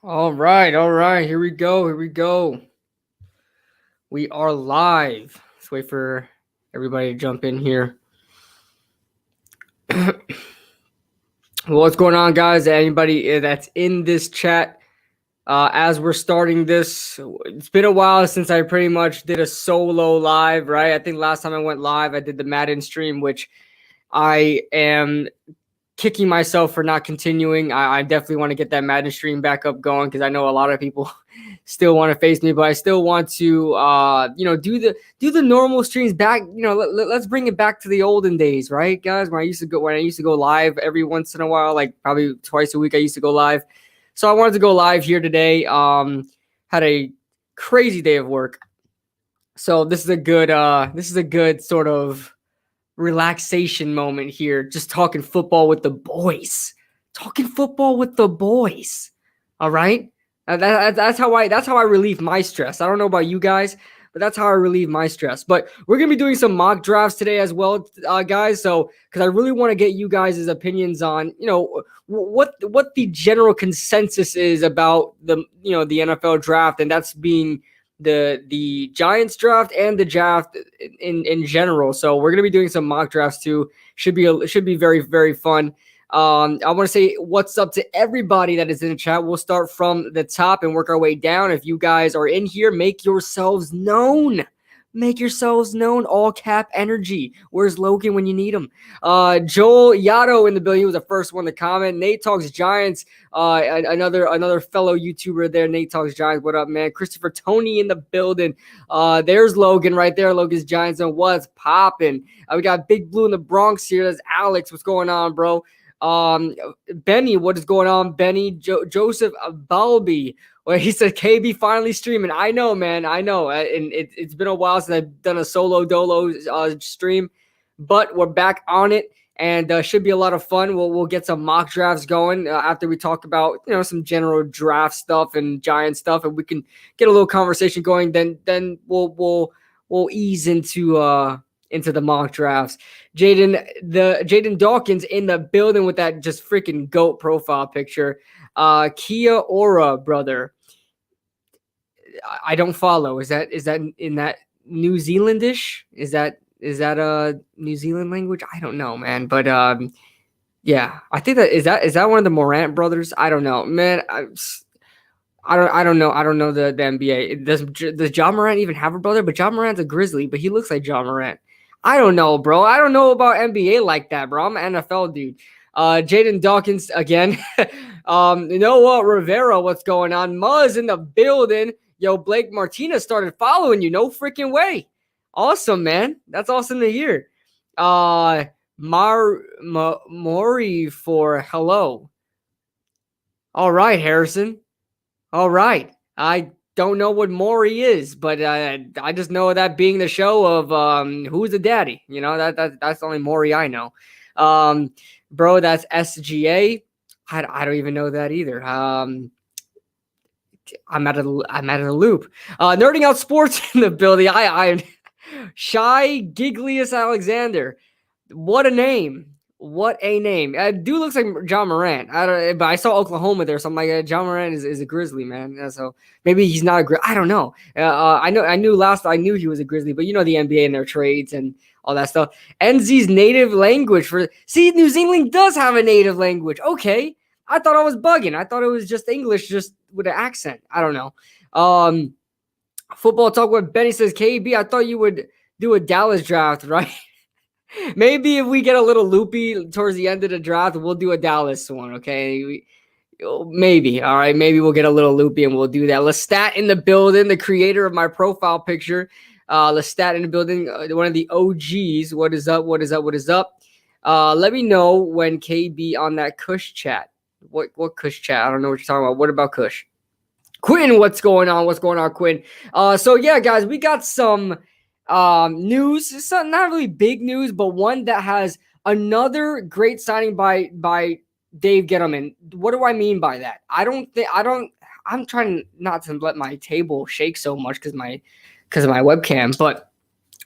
All right. Here we go. We are live. Let's wait for everybody to jump in here. What's going on, guys? Anybody that's in this chat, as we're starting this, it's been a while since I pretty much did a solo live, right? I think last time I went live, I did the Madden stream, which I am kicking myself for not continuing. I definitely want to get that Madden stream back up going because I know a lot of people still want to face me, but I still want to do the normal streams back. Let's bring it back to the olden days, right, guys? When I used to go live every once in a while, like probably twice a week, I used to go live. So I wanted to go live here today. Had a crazy day of work, so this is a good sort of relaxation moment here, just talking football with the boys. All right. That's how I relieve my stress. I don't know about you guys, but that's how I relieve my stress. But we're gonna be doing some mock drafts today as well, guys. So because I really want to get you guys' opinions on what the general consensus is about the the NFL draft, and that's being the Giants draft and the draft in general. So we're gonna be doing some mock drafts too. Should be very, very fun. I want to say what's up to everybody that is in the chat. We'll start from the top and work our way down. If you guys are in here, make yourselves known. All cap energy. Where's Logan when you need him? Joel Yotto in the building. He was the first one to comment. Nate Talks Giants. Another fellow YouTuber there. Nate Talks Giants. What up, man? Christopher Tony in the building. There's Logan right there. Logan's Giants and what's popping. We got Big Blue in the Bronx here. That's Alex. What's going on, bro? Benny, what is going on? Benny Joseph Balby. Well, he said KB finally streaming. I know, man. I know. And it's been a while since I've done a solo dolo stream, but we're back on it, and should be a lot of fun. We'll get some mock drafts going after we talk about some general draft stuff and Giant stuff, and we can get a little conversation going. Then we'll ease into the mock drafts. Jaden Dawkins in the building with that just freaking GOAT profile picture. Kia Ora, brother. I don't follow. Is that in that New Zealandish? Is that a New Zealand language? I don't know, man. But yeah, I think is that one of the Morant brothers? I don't know, man. I don't know. I don't know the NBA. Does Ja Morant even have a brother? But Ja Morant's a Grizzly, but he looks like Ja Morant. I don't know, bro. I don't know about NBA like that, bro. I'm an NFL dude. Jaden Dawkins again. Noah Rivera, what's going on? Muzz in the building. Yo, Blake Martinez started following you. No freaking way. Awesome, man. That's awesome to hear. Maury for hello. All right, Harrison. All right. I don't know what Maury is, but I just know that being the show of Who's the Daddy. That's the only Maury I know. Bro, that's SGA. I don't even know that either. I'm at a loop. Nerding Out Sports in the building. I Shy Giglius Alexander. What a name. Dude looks like John Morant. But I saw Oklahoma there, so I'm like, John Morant is a Grizzly, man. So maybe he's not a Grizzly. I don't know. I knew he was a Grizzly, but the NBA and their trades and all that stuff. NZ's native language New Zealand does have a native language. Okay. I thought I was bugging. I thought it was just English, just with an accent. I don't know. Football Talk with Benny says, KB, I thought you would do a Dallas draft, right? Maybe if we get a little loopy towards the end of the draft, we'll do a Dallas one, okay? Maybe. All right, maybe we'll get a little loopy and we'll do that. Lestat in the building, the creator of my profile picture. Lestat in the building, one of the OGs. What is up? Let me know when KB on that Kush chat. What Kush chat? I don't know what you're talking about. What about Kush? Quinn, what's going on, Quinn? So yeah, guys, we got some news. It's not really big news, but one that has another great signing by Dave Gettleman. What do I mean by that? I'm trying not to let my table shake so much because of my webcam, but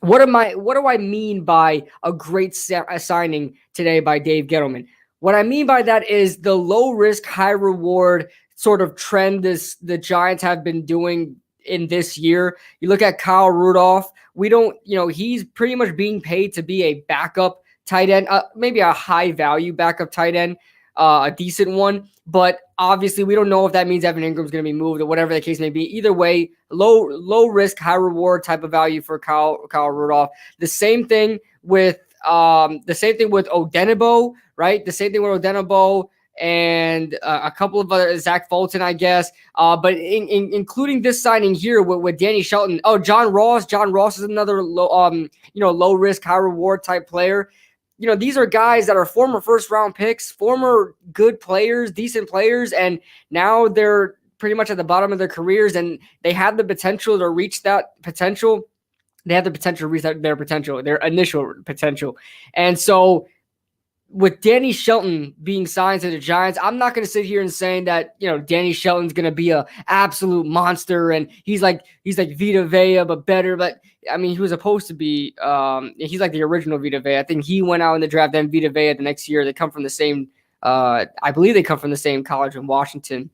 what do I mean by a great signing today by Dave Gettleman? What I mean by that is the low risk, high reward sort of trend the Giants have been doing in this year. You look at Kyle Rudolph. He's pretty much being paid to be a backup tight end, maybe a high value backup tight end, a decent one. But obviously, we don't know if that means Evan Ingram's going to be moved or whatever the case may be. Either way, low risk, high reward type of value for Kyle Rudolph. The same thing with Odenigbo, right? The same thing with Odenigbo and a couple of other, Zach Fulton, I guess. But including this signing here with Danny Shelton. Oh, John Ross. John Ross is another low risk, high reward type player. These are guys that are former first round picks, former good players, decent players, and now they're pretty much at the bottom of their careers, and they have the potential to reach that potential. They have the potential to reach their potential, their initial potential. And so with Danny Shelton being signed to the Giants, I'm not going to sit here and saying that, Danny Shelton's going to be a absolute monster and he's like Vita Vea, but better. But I mean, he was supposed to be, he's like the original Vita Vea. I think he went out in the draft, then Vita Vea the next year. They come from the same, I believe they come from the same college in Washington.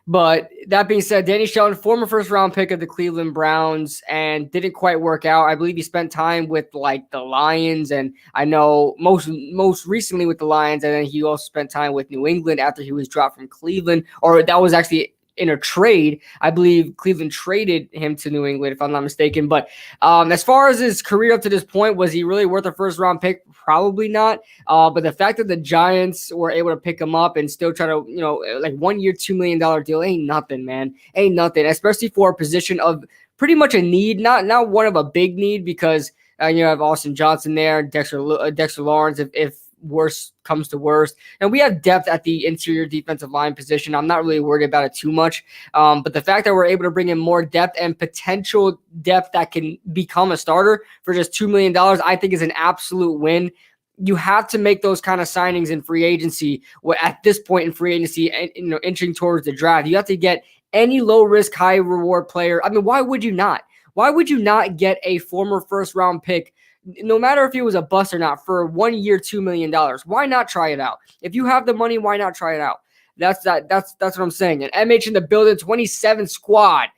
But that being said, Danny Shelton, former first-round pick of the Cleveland Browns, and didn't quite work out. I believe he spent time with the Lions, and I know most recently with the Lions, and then he also spent time with New England after he was dropped from Cleveland, or that was actually in a trade. I believe Cleveland traded him to New England, if I'm not mistaken. But as far as his career up to this point, was he really worth a first-round pick? Probably not. But the fact that the Giants were able to pick him up and still try to, 1 year, $2 million deal ain't nothing, man. Ain't nothing, especially for a position of pretty much a need, not one of a big need, because you have Austin Johnson there, Dexter Lawrence, if worst comes to worst. And we have depth at the interior defensive line position. I'm not really worried about it too much. But the fact that we're able to bring in more depth and potential depth that can become a starter for just $2 million, I think is an absolute win. You have to make those kind of signings in free agency. At this point in free agency, and inching towards the draft, you have to get any low risk, high reward player. I mean, why would you not? Why would you not get a former first round pick, no matter if he was a bust or not, for 1 year, $2 million? Why not try it out? If you have the money, why not try it out? That's what I'm saying. And MH in the building, 27 squad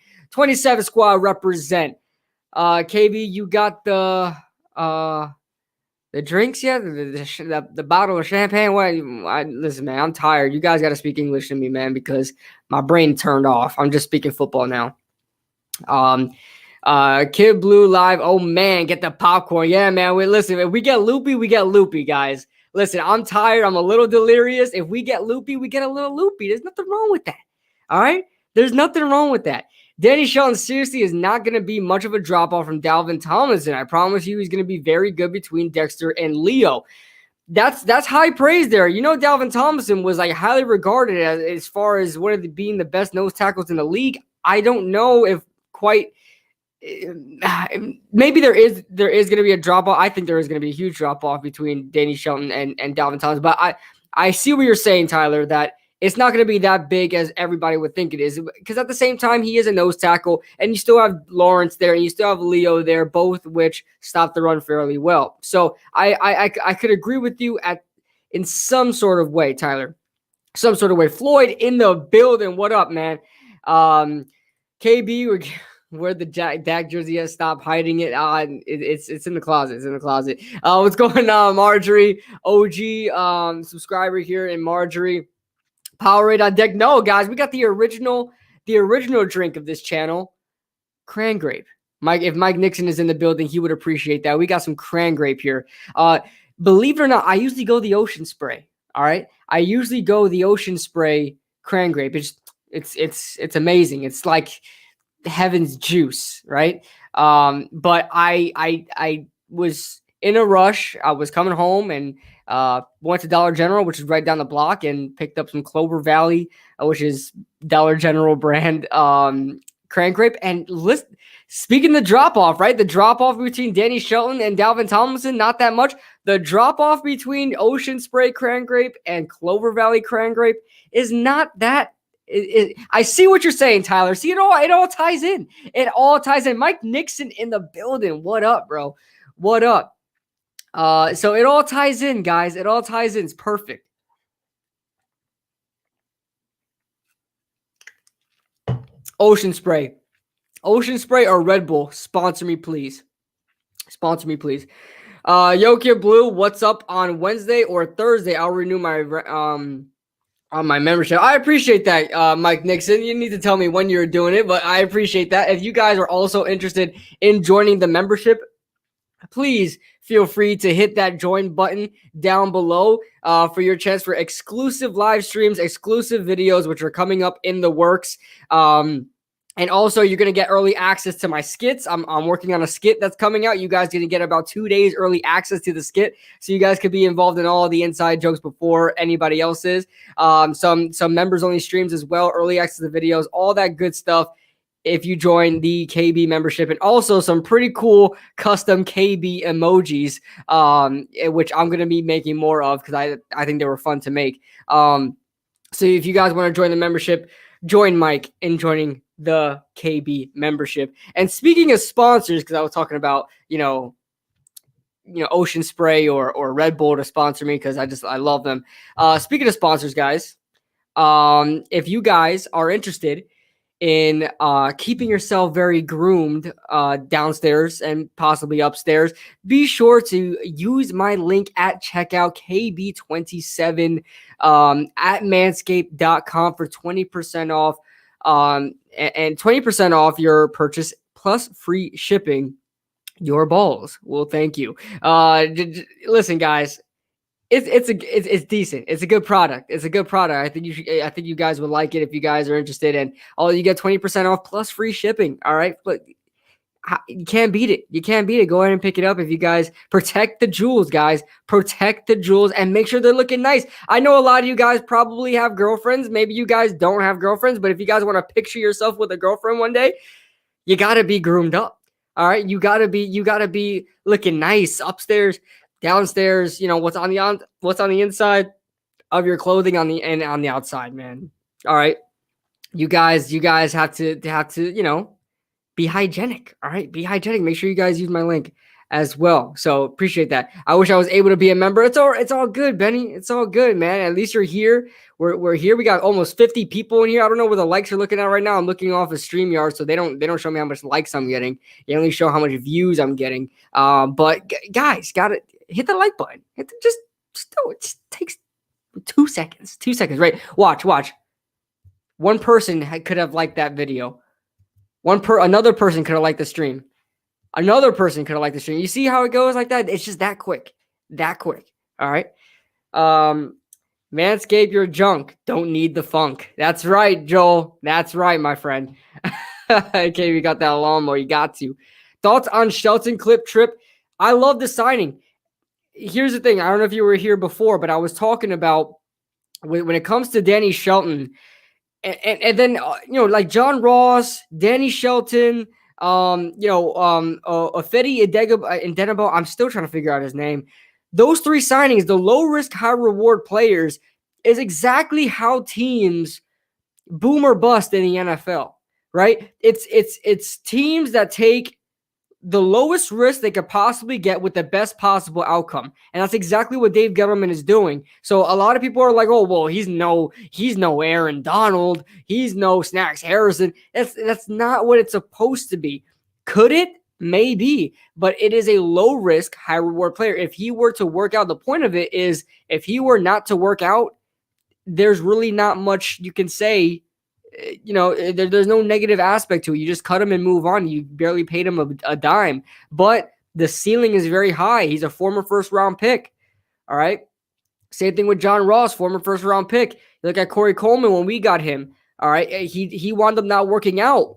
represent. KB, you got the drinks yet? The bottle of champagne? Listen, man, I'm tired. You guys got to speak English to me, man, because my brain turned off. I'm just speaking football now. Kid Blue Live. Oh man, get the popcorn. Yeah, man. Listen, if we get loopy, guys. Listen, I'm tired. I'm a little delirious. If we get loopy, we get a little loopy. There's nothing wrong with that. All right? There's nothing wrong with that. Danny Shelton seriously is not going to be much of a drop-off from Dalvin Tomlinson. I promise you he's going to be very good between Dexter and Leo. That's high praise there. Dalvin Tomlinson was highly regarded as far as one of being the best nose tackles in the league. I don't know if quite maybe there is going to be a drop off. I think there is going to be a huge drop off between Danny Shelton and Dalvin Tomlinson. But I see what you're saying, Tyler, that it's not going to be that big as everybody would think it is, because at the same time, he is a nose tackle, and you still have Lawrence there, and you still have Leo there, both which stop the run fairly well. So I could agree with you in some sort of way, Tyler, some sort of way. Floyd in the building. What up, man? KB, where the Dak jersey is, stop hiding it. It's in the closet. It's in the closet. What's going on, Marjorie? OG subscriber here in Marjorie. Powerade on deck. No, guys, we got the original drink of this channel, cran grape. If Mike Nixon is in the building, he would appreciate that. We got some cran grape here. Believe it or not, I usually go the ocean spray. All right, I usually go the ocean spray cran grape. It's amazing. It's like heaven's juice, right? But I was in a rush. I was coming home and went to Dollar General, which is right down the block, and picked up some Clover Valley, which is Dollar General brand cran grape. And speaking of the drop-off, right? The drop-off between Danny Shelton and Dalvin Tomlinson, not that much. The drop-off between Ocean Spray cran grape and Clover Valley cran grape is not that. I see what you're saying, Tyler. See, it all ties in. It all ties in. Mike Nixon in the building. What up, bro? What up? So it all ties in, guys. It all ties in. It's perfect. Ocean Spray. Ocean Spray or Red Bull, sponsor me, please. Sponsor me, please. Yokia Blue, what's up on Wednesday or Thursday? I'll renew my on my membership. I appreciate that, Mike Nixon. You need to tell me when you're doing it, but I appreciate that. If you guys are also interested in joining the membership, please feel free to hit that join button down below for your chance for exclusive live streams, exclusive videos, which are coming up in the works. And also, you're going to get early access to my skits. I'm working on a skit that's coming out. You guys are going to get about 2 days early access to the skit, so you guys could be involved in all of the inside jokes before anybody else is. Some members-only streams as well, early access to the videos, all that good stuff if you join the KB membership. And also some pretty cool custom KB emojis, which I'm going to be making more of because I think they were fun to make. So if you guys want to join the membership, join Mike in joining the KB membership. And speaking of sponsors, because I was talking about, Ocean Spray or Red Bull to sponsor me because I love them. Speaking of sponsors, guys, if you guys are interested in keeping yourself very groomed downstairs and possibly upstairs, be sure to use my link at checkout, KB27 at manscaped.com for 20% off. And 20% off your purchase plus free shipping. Your balls will thank you. Listen, guys, it's decent. It's a good product. It's a good product. I think you guys would like it if you guys are interested. And you get 20% off plus free shipping. All right, but you can't beat it. You can't beat it. Go ahead and pick it up if you guys protect the jewels, guys. Protect the jewels and make sure they're looking nice. I know a lot of you guys probably have girlfriends. Maybe you guys don't have girlfriends, but if you guys want to picture yourself with a girlfriend one day, you got to be groomed up. All right? You got to be looking nice upstairs, downstairs, what's on the inside of your clothing on the outside, man. All right? You guys have to, be hygienic. All right. Be hygienic. Make sure you guys use my link as well. So appreciate that. I wish I was able to be a member. It's all good, Benny. It's all good, man. At least you're here. We're here. We got almost 50 people in here. I don't know where the likes are looking at right now. I'm looking off of StreamYard, so they don't show me how much likes I'm getting. They only show how much views I'm getting. But guys, gotta hit the like button. Just do it. It just takes 2 seconds. 2 seconds, right? Watch. One person could have liked that video. Another person could have liked the stream. Another person could have liked the stream. You see how it goes like that? It's just that quick. All right. Manscape your junk. Don't need the funk. That's right, Joel. That's right, my friend. Okay, we got that lawnmower. You got to. Thoughts on Shelton clip trip? I love the signing. Here's the thing. I don't know if you were here before, but I was talking about when it comes to Danny Shelton. And then like John Ross, Danny Shelton, Ofedi Indenabo. I'm still trying to figure out his name. Those 3 signings, the low risk, high reward players, is exactly how teams boom or bust in the NFL. Right? It's teams that take the lowest risk they could possibly get with the best possible outcome. And that's exactly what Dave Gettleman is doing. So a lot of people are like, oh, well, he's no Aaron Donald. He's no Snacks Harrison. That's not what it's supposed to be. Could it? Maybe. But it is a low risk, high reward player. If he were to work out, the point of it is if he were not to work out, there's really not much you can say. There's no negative aspect to it. You just cut him and move on. You barely paid him a dime, but the ceiling is very high. He's a former first-round pick. All right. Same thing with John Ross, former first-round pick. You look at Corey Coleman when we got him. All right. He wound up not working out.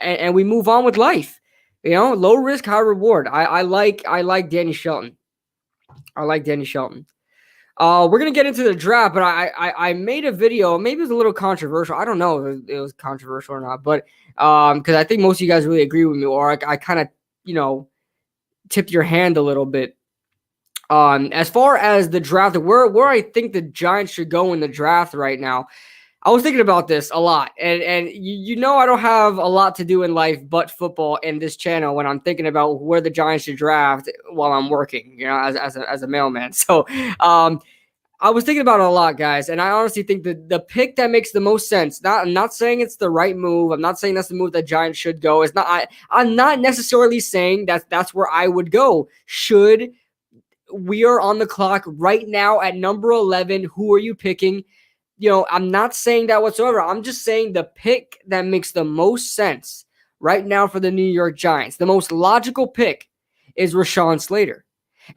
And we move on with life. Low risk, high reward. I like Danny Shelton. We're going to get into the draft, but I made a video. Maybe it was a little controversial. I don't know if it was controversial or not, but because I think most of you guys really agree with me, or I kind of, tipped your hand a little bit. As far as the draft, where I think the Giants should go in the draft right now, I was thinking about this a lot, and I don't have a lot to do in life but football in this channel when I'm thinking about where the Giants should draft while I'm working, as a mailman. So I was thinking about it a lot, guys, and I honestly think that the pick that makes the most sense. I'm not saying it's the right move. I'm not saying that's the move that Giants should go. It's not. I'm not necessarily saying that that's where I would go. Should we are on the clock right now at number 11? Who are you picking? I'm not saying that whatsoever. I'm just saying the pick that makes the most sense right now for the New York Giants, the most logical pick is Rashawn Slater.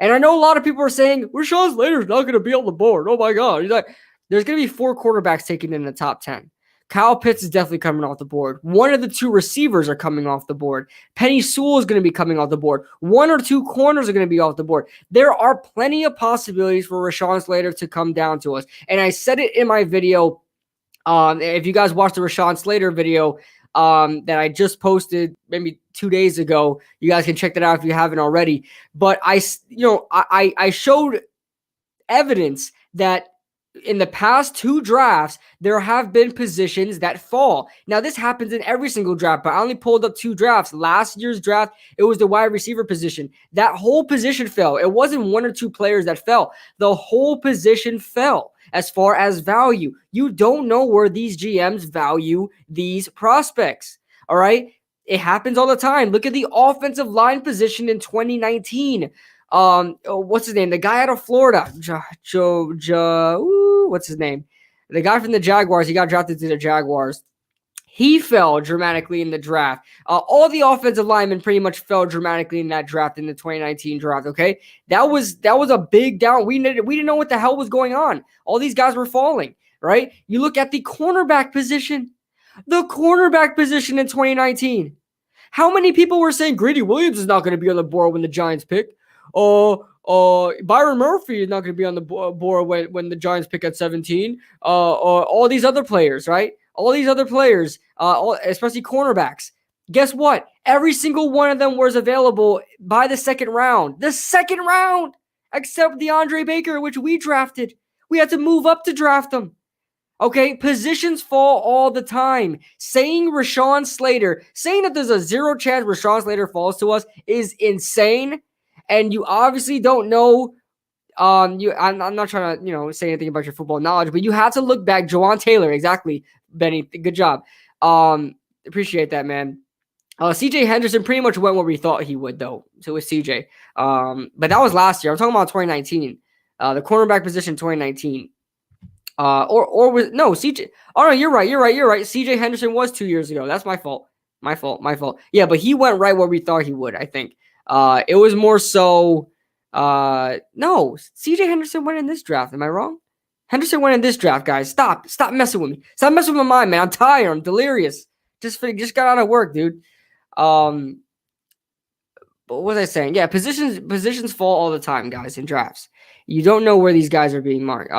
And I know a lot of people are saying, Rashawn Slater's not going to be on the board. Oh, my God. He's like, there's going to be 4 quarterbacks taken in the top 10. Kyle Pitts is definitely coming off the board. One of the 2 receivers are coming off the board. Penny Sewell is going to be coming off the board. 1 or 2 corners are going to be off the board. There are plenty of possibilities for Rashawn Slater to come down to us. And I said it in my video. If you guys watched the Rashawn Slater video that I just posted maybe 2 days ago, you guys can check that out if you haven't already. But I showed evidence that in the past 2 drafts, there have been positions that fall. Now, this happens in every single draft, but I only pulled up 2 drafts. Last year's draft, it was the wide receiver position. That whole position fell. It wasn't 1 or 2 players that fell. The whole position fell as far as value. You don't know where these GMs value these prospects, all right? It happens all the time. Look at the offensive line position in 2019. What's his name? The guy out of Florida. What's his name? The guy from the Jaguars. He got drafted to the Jaguars. He fell dramatically in the draft. All the offensive linemen pretty much fell dramatically in that draft, in the 2019 draft. Okay, that was a big down. We didn't know what the hell was going on. All these guys were falling. Right? You look at the cornerback position. The cornerback position in 2019. How many people were saying Greedy Williams is not going to be on the board when the Giants pick? Byron Murphy is not going to be on the board when the Giants pick at 17. All these other players, right? All these other players, especially cornerbacks. Guess what? Every single one of them was available by the second round. The second round, except DeAndre Baker, which we drafted. We had to move up to draft them. Okay, positions fall all the time. Saying Rashawn Slater, saying that there's a 0 chance Rashawn Slater falls to us is insane. And you obviously don't know. I'm not trying to say anything about your football knowledge, but you have to look back. Jawan Taylor, exactly, Benny. Good job. Appreciate that, man. CJ Henderson pretty much went where we thought he would, though. So it was CJ. But that was last year. I'm talking about 2019. The cornerback position 2019. CJ. Oh no, you're right. CJ Henderson was 2 years ago. That's my fault. My fault. Yeah, but he went right where we thought he would, I think. It was more so. No, CJ Henderson went in this draft. Am I wrong? Henderson went in this draft, guys. Stop messing with me. Stop messing with my mind, man. I'm tired. I'm delirious. Just got out of work, dude. But what was I saying? Yeah, positions fall all the time, guys, in drafts. You don't know where these guys are being marked.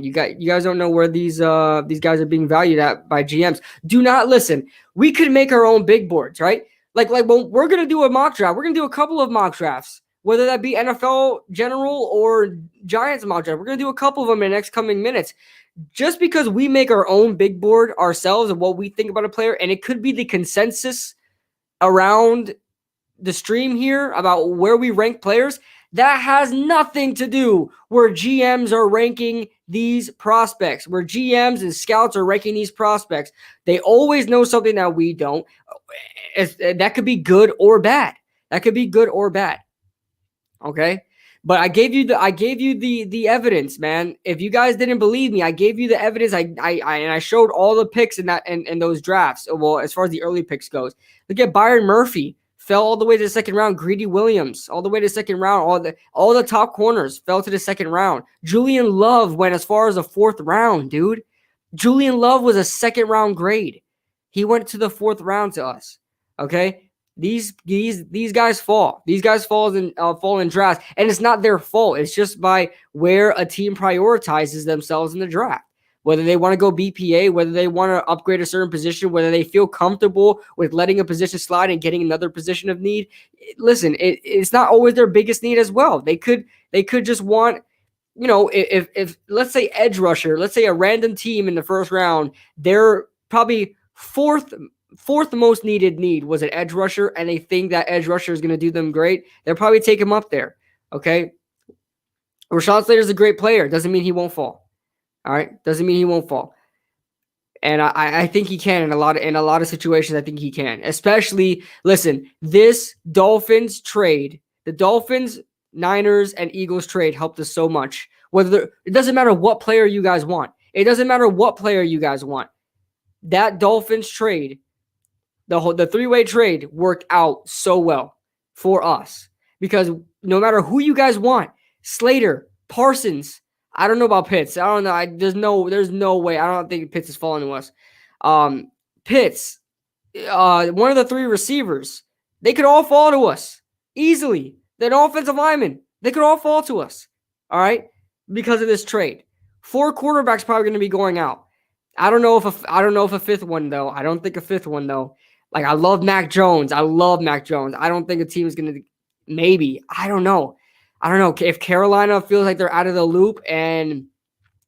You guys don't know where these guys are being valued at by GMs. Do not listen. We could make our own big boards, right? Like when we're gonna do a mock draft. We're gonna do a couple of mock drafts, whether that be NFL general or Giants mock draft. We're gonna do a couple of them in the next coming minutes. Just because we make our own big board ourselves of what we think about a player, and it could be the consensus around the stream here about where we rank players, that has nothing to do where GMs are ranking these prospects, where GMs and scouts are ranking these prospects. They always know something that we don't. That could be good or bad. Okay? But I gave you the evidence, man. If you guys didn't believe me, I gave you the evidence. I showed all the picks in those drafts. Well, as far as the early picks goes. Look at Byron Murphy. Fell all the way to the second round. Greedy Williams, all the way to the second round. All the top corners fell to the second round. Julian Love went as far as the 4th round, dude. Julian Love was a second round grade. He went to the 4th round to us. Okay? These guys fall. These guys fall in drafts. And it's not their fault. It's just by where a team prioritizes themselves in the draft. Whether they want to go BPA, whether they want to upgrade a certain position, whether they feel comfortable with letting a position slide and getting another position of need. Listen, it's not always their biggest need as well. They could just want, if let's say edge rusher, let's say a random team in the 1st round, they're probably fourth most needed need was an edge rusher, and they think that edge rusher is going to do them great. They'll probably take him up there. Okay. Rashawn Slater's a great player. Doesn't mean he won't fall. All right, doesn't mean he won't fall. And I think he can in a lot of situations. I think he can. Especially, listen, this Dolphins trade, the Dolphins, Niners, and Eagles trade helped us so much. It doesn't matter what player you guys want. It doesn't matter what player you guys want. That Dolphins trade, the three-way trade worked out so well for us because no matter who you guys want, Slater, Parsons, I don't know about Pitts. I don't know. There's no way. I don't think Pitts is falling to us. Pitts, one of the three receivers, they could all fall to us easily. That offensive lineman, they could all fall to us. All right, because of this trade. 4 quarterbacks probably going to be going out. I don't know if a fifth one though. I don't think a fifth one though. Like I love Mac Jones. I don't think a team is going to. Maybe I don't know. If Carolina feels like they're out of the loop and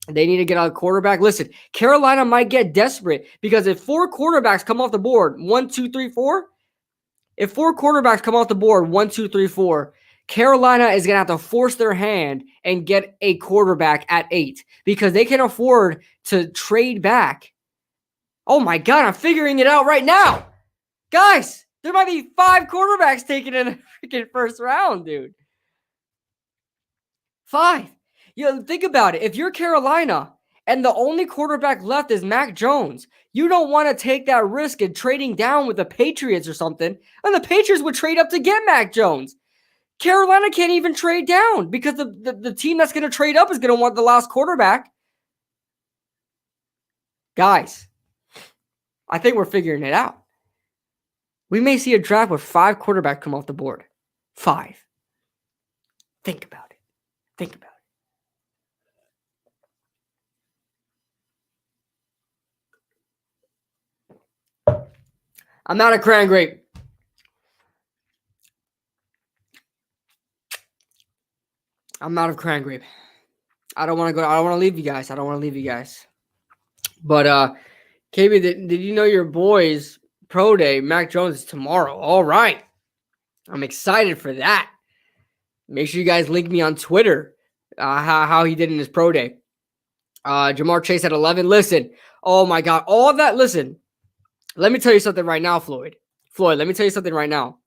they need to get a quarterback. Listen, Carolina might get desperate because if 4 quarterbacks come off the board, 1, 2, 3, 4. If 4 quarterbacks come off the board, 1, 2, 3, 4, Carolina is going to have to force their hand and get a quarterback at 8 because they can afford to trade back. Oh my God, I'm figuring it out right now. Guys, there might be 5 quarterbacks taken in the freaking first round, dude. 5. Think about it. If you're Carolina and the only quarterback left is Mac Jones, you don't want to take that risk in trading down with the Patriots or something. And the Patriots would trade up to get Mac Jones. Carolina can't even trade down because the team that's going to trade up is going to want the last quarterback. Guys, I think we're figuring it out. We may see a draft where 5 quarterbacks come off the board. 5. Think about it. I'm out of cran grape. I'm out of cran grape. I don't want to go. I don't want to leave you guys. But KB, did you know your boys pro day, Mac Jones, is tomorrow? All right. I'm excited for that. Make sure you guys link me on Twitter how he did in his pro day. Jamar Chase at 11. Listen. Oh my God. All of that. Listen. Let me tell you something right now, Floyd. Let me tell you something right now.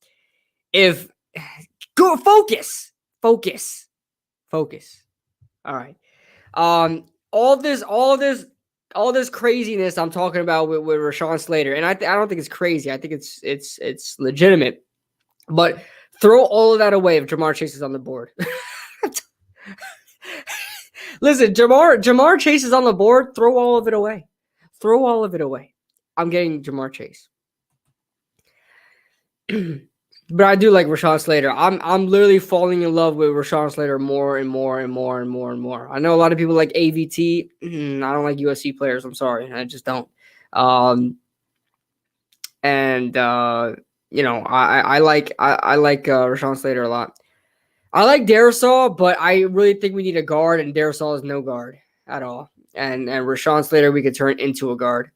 Focus. All right. All this craziness I'm talking about with Rashawn Slater, and I don't think it's crazy. I think it's legitimate. But throw all of that away if Jamar Chase is on the board. Listen, Jamar Chase is on the board. Throw all of it away. I'm getting Jamar Chase. But I do like Rashawn Slater. I'm literally falling in love with Rashawn Slater more and more. I know a lot of people like AVT. I don't like USC players. I'm sorry. I just don't. I like Rashawn Slater a lot. I like Darrisaw, but I really think we need a guard, and Darrisaw is no guard at all. And Rashawn Slater, we could turn into a guard.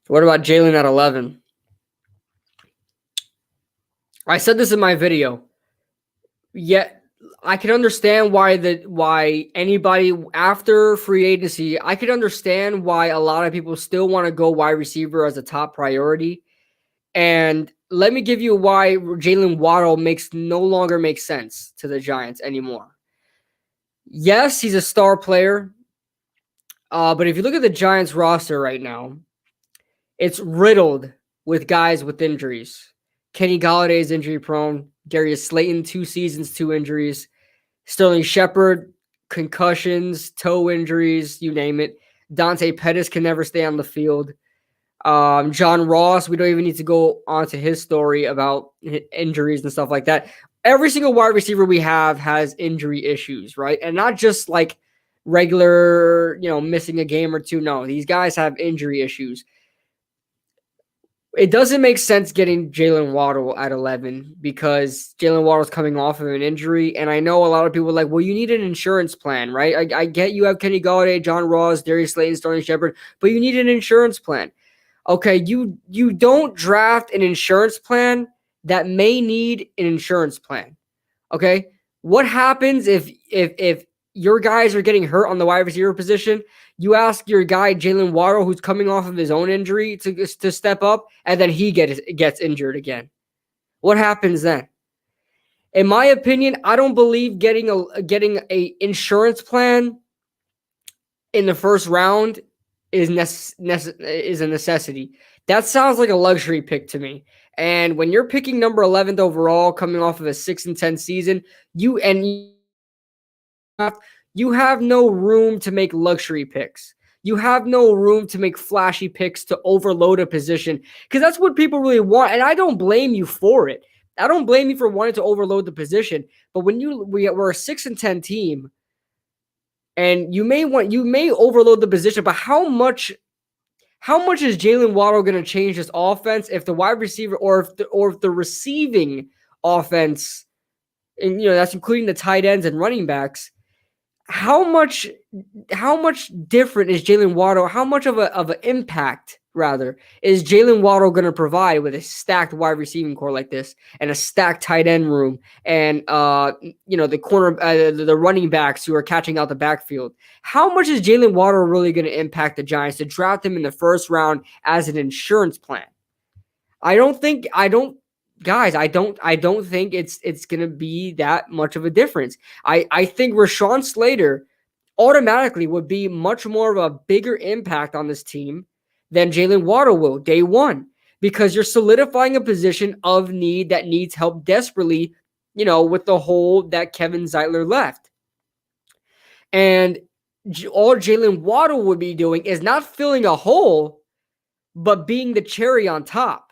What about Jalen at 11? I said this in my video. Yet I can understand why anybody after free agency, I could understand why a lot of people still want to go wide receiver as a top priority. And let me give you why Jalen Waddle no longer makes sense to the Giants anymore. Yes, he's a star player. But if you look at the Giants roster right now, it's riddled with guys with injuries. Kenny Golladay is injury prone. Darius Slayton, 2 seasons, 2 injuries. Sterling Shepard, concussions, toe injuries, you name it. Dante Pettis can never stay on the field. John Ross, we don't even need to go on to his story about injuries and stuff like that. Every single wide receiver we have has injury issues, right? And not just like regular, missing a game or 2. No, these guys have injury issues. It doesn't make sense getting Jalen Waddle at 11 because Jalen Waddle's coming off of an injury. And I know a lot of people are like, well, you need an insurance plan, right? I get you have Kenny Golladay, John Ross, Darius Slayton, Sterling Shepard, but you need an insurance plan. Okay, you don't draft an insurance plan that may need an insurance plan. Okay? What happens if your guys are getting hurt on the wide receiver position? You ask your guy Jalen Waddle, who's coming off of his own injury, to step up, and then he gets injured again. What happens then? In my opinion, I don't believe getting a insurance plan in the first round is a necessity. That sounds like a luxury pick to me. And when you're picking number 11th overall, coming off of a 6-10 season, you have no room to make luxury picks. You have no room to make flashy picks to overload a position, because that's what people really want. And I don't blame you for it. I don't blame you for wanting to overload the position. But when we're a 6-10 team, and you may overload the position, but how much is Jalen Waddle going to change this offense if the wide receiver or if the receiving offense, and that's including the tight ends and running backs, how much different is Jalen Waddle? How much of an impact, rather, is Jalen Waddle going to provide with a stacked wide receiving core like this, and a stacked tight end room, and the corner, the running backs who are catching out the backfield? How much is Jalen Waddle really going to impact the Giants to draft him in the first round as an insurance plan? I don't think it's gonna be that much of a difference. I think Rashawn Slater automatically would be much more of a bigger impact on this team than Jalen Waddle will day one, because you're solidifying a position of need that needs help desperately, with the hole that Kevin Zeitler left. And all Jalen Waddle would be doing is not filling a hole, but being the cherry on top.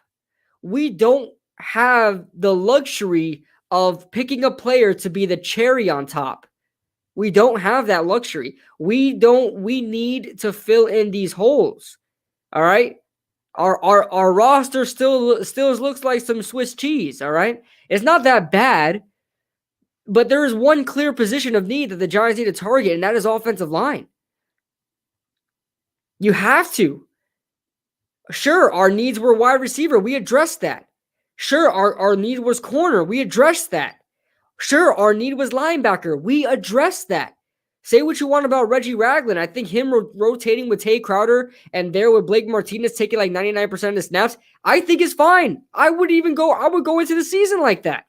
We don't have the luxury of picking a player to be the cherry on top. We don't have that luxury. We need to fill in these holes. All right. Our roster still looks like some Swiss cheese. All right. It's not that bad, but there is one clear position of need that the Giants need to target, and that is offensive line. You have to. Sure, our needs were wide receiver. We addressed that. Sure, our need was corner. We addressed that. Sure, our need was linebacker. We addressed that. Say what you want about Reggie Ragland. I think him rotating with Tay Crowder and there with Blake Martinez taking like 99% of the snaps, I think is fine. I would go into the season like that.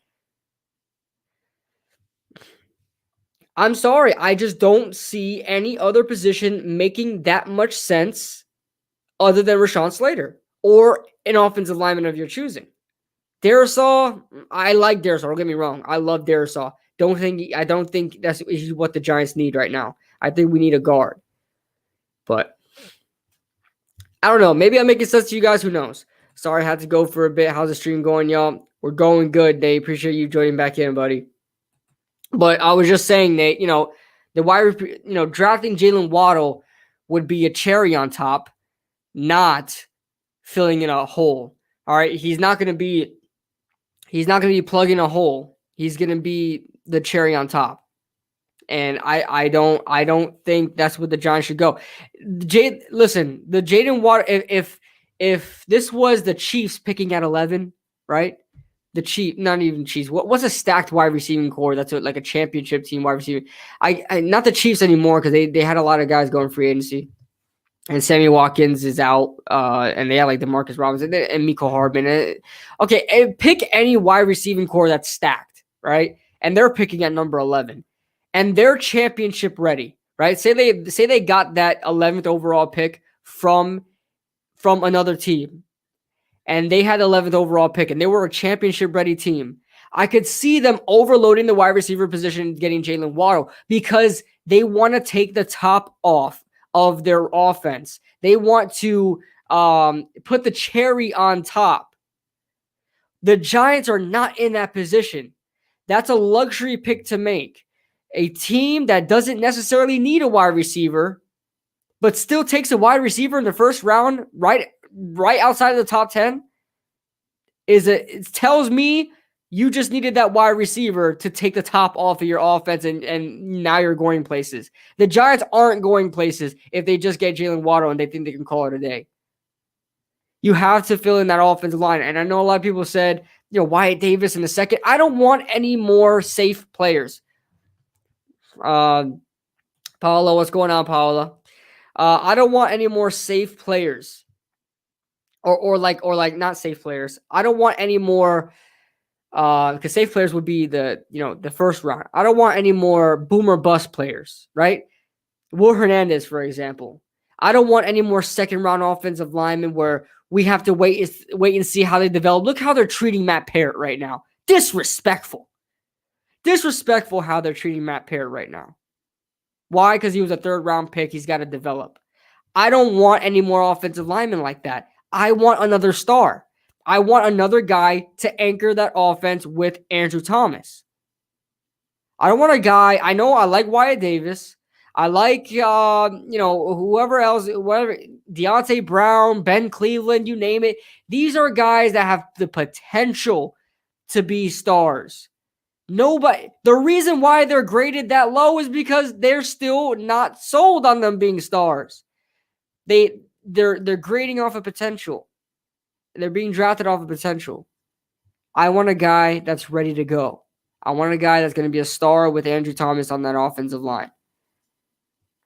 I'm sorry. I just don't see any other position making that much sense other than Rashawn Slater or an offensive lineman of your choosing. Darrisaw, I like Darrisaw. Don't get me wrong. I love Darrisaw. I don't think that's what the Giants need right now. I think we need a guard. But I don't know. Maybe I'm making sense to you guys. Who knows? Sorry, I had to go for a bit. How's the stream going, y'all? We're going good, Nate. Appreciate you joining back in, buddy. But I was just saying, Nate, drafting Jalen Waddle would be a cherry on top, not filling in a hole. All right, he's not going to be plugging a hole. He's going to be the cherry on top. And I don't think that's what the Giants should go. Listen, the Jaden Waddle, if this was the Chiefs picking at 11, right? The Chiefs, not even Chiefs. What's a stacked wide receiving core that's like a championship team wide receiver? I not the Chiefs anymore, because they had a lot of guys going free agency. And Sammy Watkins is out, and they have like DeMarcus Robinson and Mecole Hardman. Okay, pick any wide receiving core that's stacked, right? And they're picking at number 11, and they're championship ready, right? Say they got that 11th overall pick from another team, and they had the 11th overall pick, and they were a championship ready team. I could see them overloading the wide receiver position and getting Jalen Waddle, because they want to take the top off of their offense. They want to put the cherry on top. The Giants are not in that position. That's a luxury pick to make. A team that doesn't necessarily need a wide receiver, but still takes a wide receiver in the first round, right outside of the top 10, it tells me you just needed that wide receiver to take the top off of your offense, and now you're going places. The Giants aren't going places if they just get Jalen Waddle and they think they can call it a day. You have to fill in that offensive line. And I know a lot of people said, Wyatt Davis in the second. I don't want any more safe players. Paula, what's going on, Paula? I don't want any more safe players. Or like not safe players. I don't want any more because safe players would be the first round. I don't want any more boomer bust players, right? Will Hernandez, for example. I don't want any more second round offensive linemen where we have to wait and see how they develop. Look how they're treating Matt Parrott right now. Disrespectful how they're treating Matt Parrott right now. Why? Because he was a third round pick. He's got to develop. I don't want any more offensive linemen like that. I want another star. I want another guy to anchor that offense with Andrew Thomas. I don't want a guy. I know I like Wyatt Davis. I like, whoever else, whatever, Deontay Brown, Ben Cleveland, you name it. These are guys that have the potential to be stars. Nobody. The reason why they're graded that low is because they're still not sold on them being stars. They're grading off of potential. They're being drafted off of potential. I want a guy that's ready to go. I want a guy that's going to be a star with Andrew Thomas on that offensive line.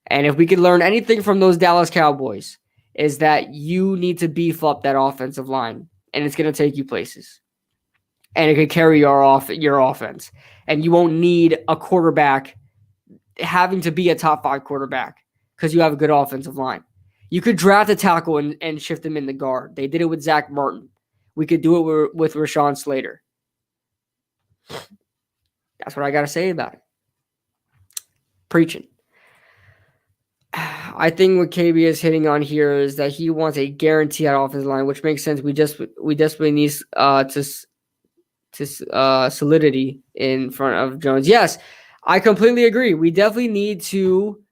And if we could learn anything from those Dallas Cowboys, is that you need to beef up that offensive line, and it's going to take you places. And it could carry your offense. And you won't need a quarterback having to be a top 5 quarterback because you have a good offensive line. You could draft a tackle and shift him in the guard. They did it with Zach Martin. We could do it with Rashawn Slater. That's what I got to say about it. Preaching. I think what KB is hitting on here is that he wants a guarantee at offensive line, which makes sense. We desperately need solidity in front of Jones. Yes, I completely agree. We definitely need to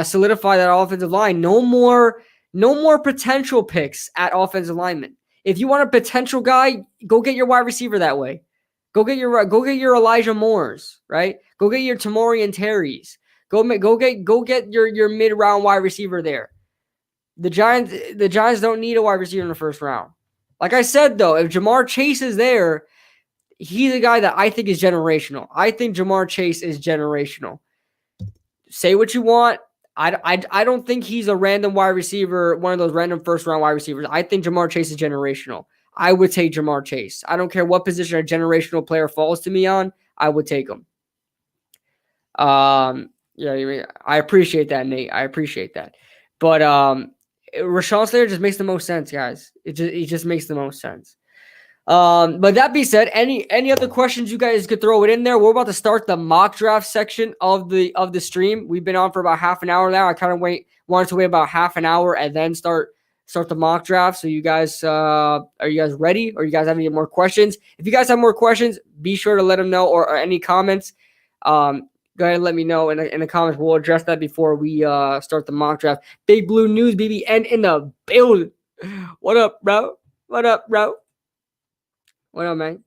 solidify that offensive line. No more potential picks at offensive lineman. If you want a potential guy, go get your wide receiver that way. Go get your Elijah Moores, right? Go get your Tamorrion Terrys. Go get your mid-round wide receiver there. The Giants don't need a wide receiver in the first round. Like I said, though, if Jamar Chase is there, he's a guy that I think is generational. I think Jamar Chase is generational. Say what you want. I don't think he's a random wide receiver, one of those random first-round wide receivers. I think Jamar Chase is generational. I would take Jamar Chase. I don't care what position a generational player falls to me on. I would take him. Yeah, I appreciate that, Nate. I appreciate that. But Rashawn Slater just makes the most sense, guys. It just makes the most sense. But that being said, any other questions you guys could throw it in there? We're about to start the mock draft section of the stream. We've been on for about half an hour now. I kind of wanted to wait about half an hour and then start the mock draft. So you guys, are you guys ready? Or you guys have any more questions? If you guys have more questions, be sure to let them know or any comments. Go ahead and let me know in the comments. We'll address that before we start the mock draft. Big Blue News, BBN in the building. What up, bro? What up, man?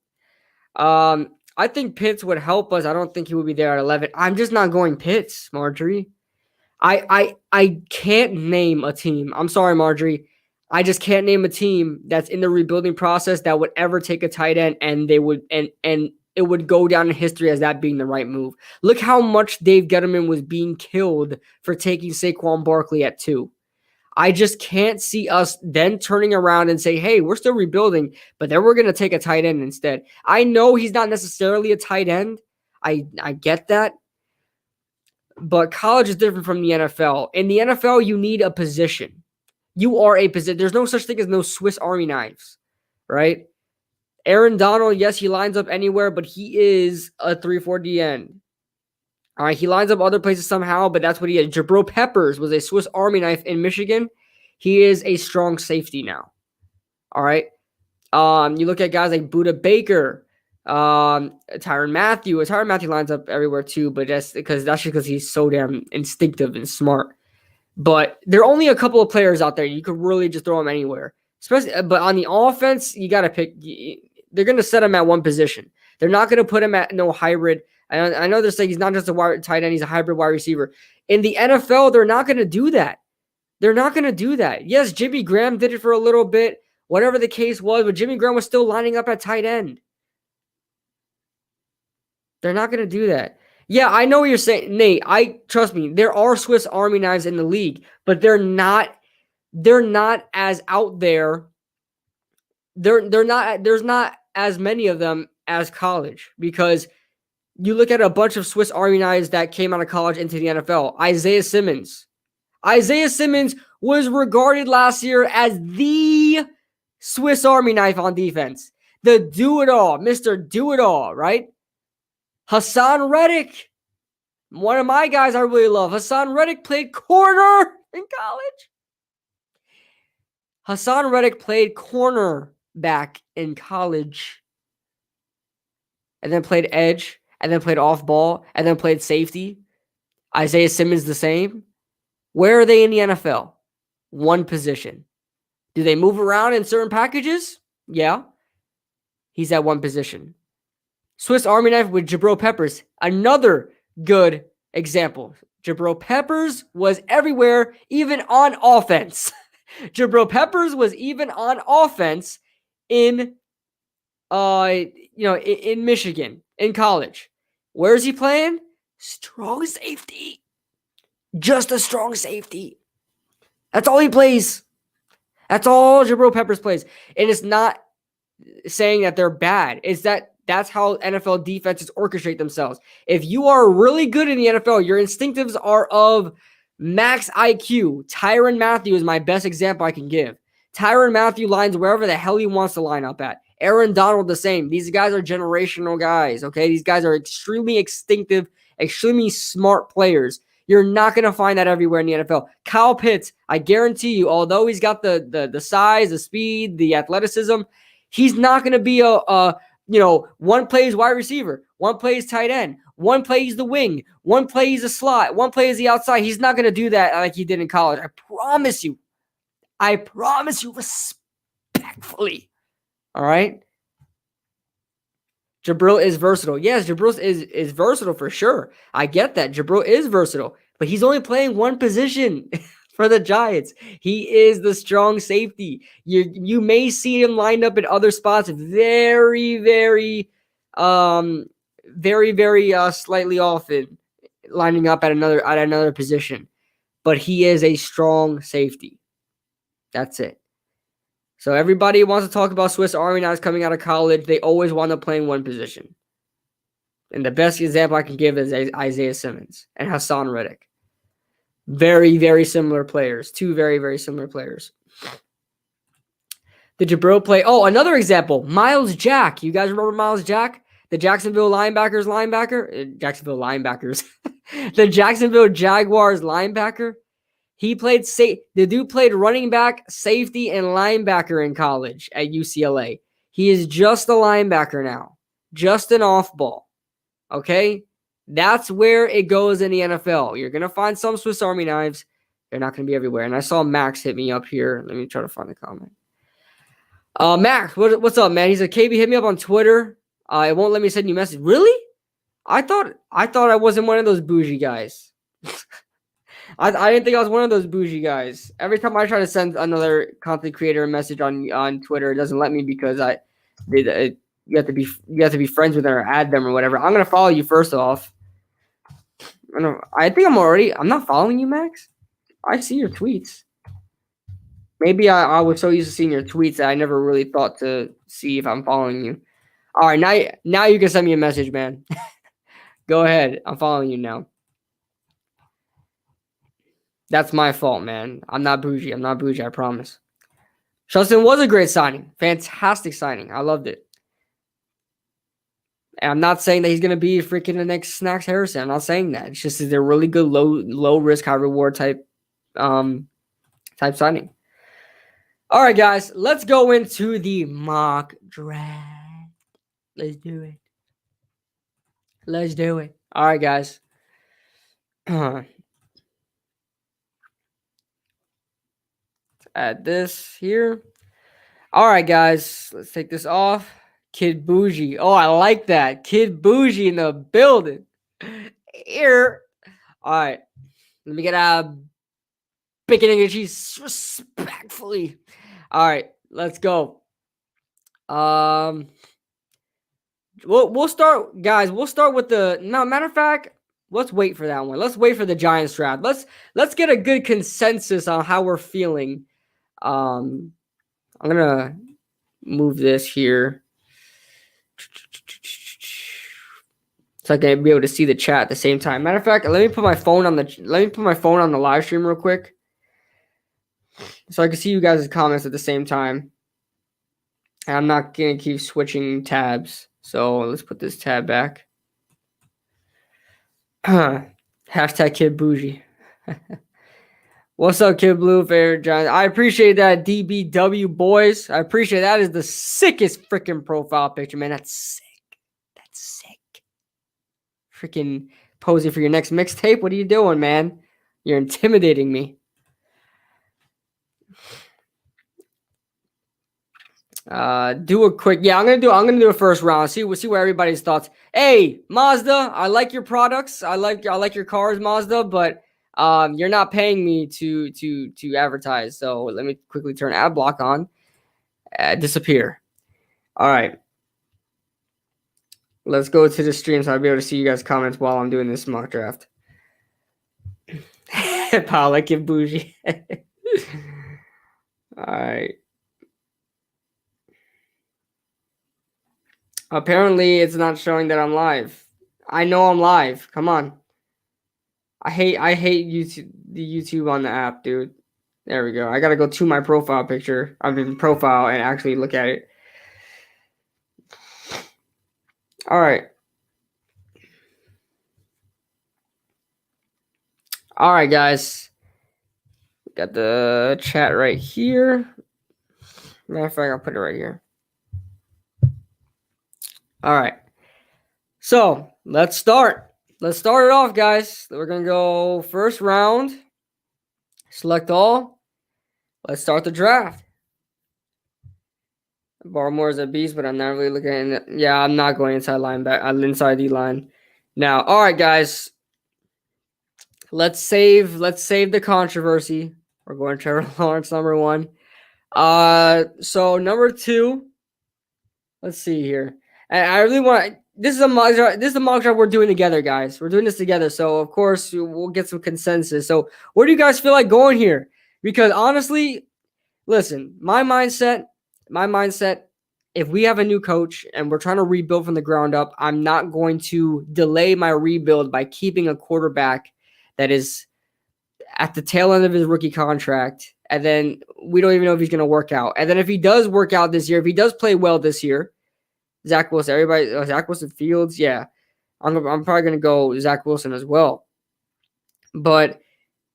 I think Pitts would help us. I don't think he would be there at 11. I'm just not going Pitts, Marjorie. I can't name a team. I'm sorry, Marjorie. I just can't name a team that's in the rebuilding process that would ever take a tight end and they would and it would go down in history as that being the right move. Look how much Dave Gettleman was being killed for taking Saquon Barkley at 2. I just can't see us then turning around and say, hey, we're still rebuilding, but then we're going to take a tight end instead. I know he's not necessarily a tight end. I get that. But college is different from the NFL. In the NFL, you need a position. You are a position. There's no such thing as no Swiss Army knives, right? Aaron Donald, yes, he lines up anywhere, but he is a 3-4 D end. All right, he lines up other places somehow, but that's what he is. Jabril Peppers was a Swiss Army knife in Michigan. He is a strong safety now. All right. You look at guys like Budda Baker, Tyrann Mathieu. Tyrann Mathieu lines up everywhere too, but that's because he's so damn instinctive and smart. But there are only a couple of players out there. You could really just throw them anywhere. But on the offense, you got to pick. They're going to set him at one position. They're not going to put him at no hybrid. I know they're saying he's not just a tight end, he's a hybrid wide receiver. In the NFL, they're not going to do that. They're not going to do that. Yes, Jimmy Graham did it for a little bit, whatever the case was, but Jimmy Graham was still lining up at tight end. They're not going to do that. Yeah, I know what you're saying, Nate. Trust me, there are Swiss Army knives in the league, but they're not as out there. They're not there's not as many of them as college, because you look at a bunch of Swiss Army knives that came out of college into the NFL. Isaiah Simmons. Isaiah Simmons was regarded last year as the Swiss Army knife on defense. The do-it-all, Mr. Do-it-all, right? Hassan Reddick, one of my guys I really love. Hassan Reddick played corner in college. Hassan Reddick played cornerback in college, and then played edge, and then played off ball, and then played safety. Isaiah Simmons the same. Where are they in the NFL? One position. Do they move around in certain packages? Yeah. He's at one position. Swiss Army knife with Jabril Peppers. Another good example. Jabril Peppers was everywhere, even on offense. Jabril Peppers was even on offense in in Michigan, in college. Where is he playing? Strong safety. Just a strong safety. That's all he plays. That's all Jabril Peppers plays. And it's not saying that they're bad. It's that's how NFL defenses orchestrate themselves. If you are really good in the NFL, your instinctives are of max IQ. Tyrann Mathieu is my best example I can give. Tyrann Mathieu lines wherever the hell he wants to line up at. Aaron Donald the same. These guys are generational guys, okay? These guys are extremely instinctive, extremely smart players. You're not going to find that everywhere in the NFL. Kyle Pitts, I guarantee you, although he's got the size, the speed, the athleticism, he's not going to be one plays wide receiver, one plays tight end, one plays the wing, one plays the slot, one plays the outside. He's not going to do that like he did in college. I promise you. I promise you respectfully. All right? Jabril is versatile. Yes, Jabril is versatile for sure. I get that. Jabril is versatile, but he's only playing one position for the Giants. He is the strong safety. You may see him lined up in other spots very, very, slightly often, lining up at another position. But he is a strong safety. That's it. So everybody wants to talk about Swiss Army knives coming out of college. They always wind up playing one position. And the best example I can give is Isaiah Simmons and Hassan Reddick. Very, very similar players. Two very, very similar players. Did Jabril play? Oh, another example. Miles Jack. You guys remember Miles Jack? The Jacksonville linebackers. The Jacksonville Jaguars linebacker. He played the dude played running back, safety, and linebacker in college at UCLA. He is just a linebacker now. Just an off-ball. Okay? That's where it goes in the NFL. You're going to find some Swiss Army knives. They're not going to be everywhere. And I saw Max hit me up here. Let me try to find the comment. Max, what's up, man? He's like, KB, hit me up on Twitter. It won't let me send you a message. Really? I thought I wasn't one of those bougie guys. I didn't think I was one of those bougie guys. Every time I try to send another content creator a message on Twitter, it doesn't let me because you have to be friends with them or add them or whatever. I'm gonna follow you first off. I'm not following you, Max. I see your tweets. Maybe I was so used to seeing your tweets that I never really thought to see if I'm following you. All right, now you can send me a message, man. Go ahead. I'm following you now. That's my fault, man. I'm not bougie, I promise. Justin was a great signing. Fantastic signing. I loved it. And I'm not saying that he's going to be freaking the next Snacks Harrison. I'm not saying that. It's just they're really good, low risk, high reward type signing. All right, guys. Let's go into the mock draft. Let's do it. All right, guys. Add this here. All right, guys. Let's take this off. Kid Bougie. Oh, I like that. Kid Bougie in the building. Here. All right. Let me get a bacon and cheese respectfully. All right. Let's go. we'll start, guys. We'll start with the no. Matter of fact, let's wait for that one. Let's wait for the Giants draft. Let's get a good consensus on how we're feeling. I'm gonna move this here so I can be able to see the chat at the same time. Matter of fact, let me put my phone on the live stream real quick, so I can see you guys' comments at the same time. And I'm not gonna keep switching tabs, so let's put this tab back. Hashtag Kid Bougie. What's up, Kid Blue, favorite Giants? I appreciate that, DBW boys. I appreciate that. Is the sickest freaking profile picture, man. That's sick. That's sick. Freaking posing for your next mixtape. What are you doing, man? You're intimidating me. Do a quick. Yeah, I'm gonna do a first round. See what everybody's thoughts. Hey, Mazda, I like your products. I like your cars, Mazda, but you're not paying me to advertise. So let me quickly turn ad block on. Disappear. All right. Let's go to the stream so I'll be able to see you guys' comments while I'm doing this mock draft. Pal, like it bougie. All right. Apparently, it's not showing that I'm live. I know I'm live. Come on. I hate YouTube, the YouTube on the app, dude. There we go. I gotta go to my profile picture. I'm in profile and actually look at it. All right. All right, guys. Got the chat right here. Matter of fact, I'll put it right here. All right. So let's start. Let's start it off, guys. We're gonna go first round. Select all. Let's start the draft. Baltimore is a beast, but I'm not really looking at it. Yeah, I'm not going inside linebacker. I'm inside the line. Now, all right, guys. Let's save the controversy. We're going Trevor Lawrence, number 1. So number 2. Let's see here. And I really want. This is a mock draft we're doing together, guys. We're doing this together, so of course we'll get some consensus. So, where do you guys feel like going here? Because honestly, listen, my mindset. If we have a new coach and we're trying to rebuild from the ground up, I'm not going to delay my rebuild by keeping a quarterback that is at the tail end of his rookie contract, and then we don't even know if he's going to work out. And then if he does work out this year, if he does play well this year, Zach Wilson, Zach Wilson Fields, yeah, I'm probably going to go Zach Wilson as well. But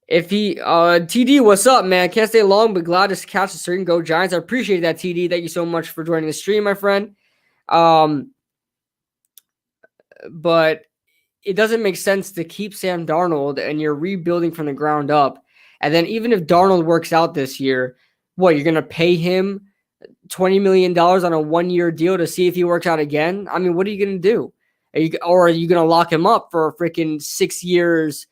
if he, TD, what's up, man? Can't stay long, but glad to catch the stream. Go Giants. I appreciate that, TD. Thank you so much for joining the stream, my friend. But it doesn't make sense to keep Sam Darnold and you're rebuilding from the ground up. And then even if Darnold works out this year, what, you're going to pay him $20 million on a 1-year deal to see if he works out again? I mean, what are you going to do? Are you going to lock him up for freaking 6 years?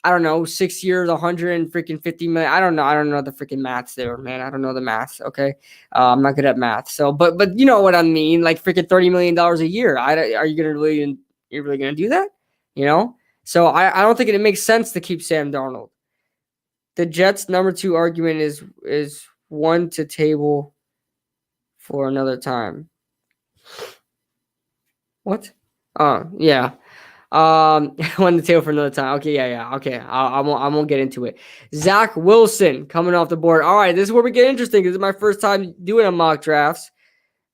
I don't know, 6 years, 150 million. I don't know the freaking maths there, man. I don't know the maths. Okay. I'm not good at math. So, but you know what I mean? Like freaking $30 million a year. Are you going to you're really going to do that? You know? So I don't think it makes sense to keep Sam Darnold. The Jets' number 2 argument is one to table for another time. What? Oh, yeah. One to table for another time. Okay, yeah. Okay, I won't get into it. Zach Wilson coming off the board. All right, this is where we get interesting. This is my first time doing a mock drafts.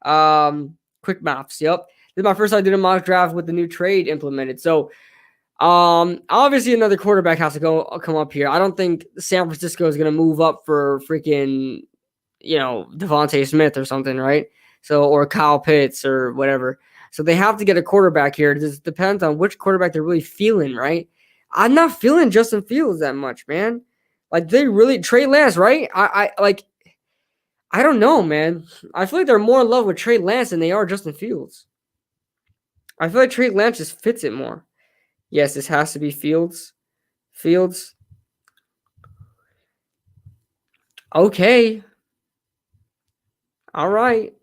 Quick maths. Yep. This is my first time doing a mock draft with the new trade implemented. So, obviously another quarterback has to come up here. I don't think San Francisco is going to move up for freaking, Devontae Smith or something, right? So, or Kyle Pitts or whatever. So they have to get a quarterback here. It just depends on which quarterback they're really feeling, right? I'm not feeling Justin Fields that much, man. Like they really Trey Lance, right? I don't know, man. I feel like they're more in love with Trey Lance than they are Justin Fields. I feel like Trey Lance just fits it more. Yes, this has to be Fields. Okay. All right.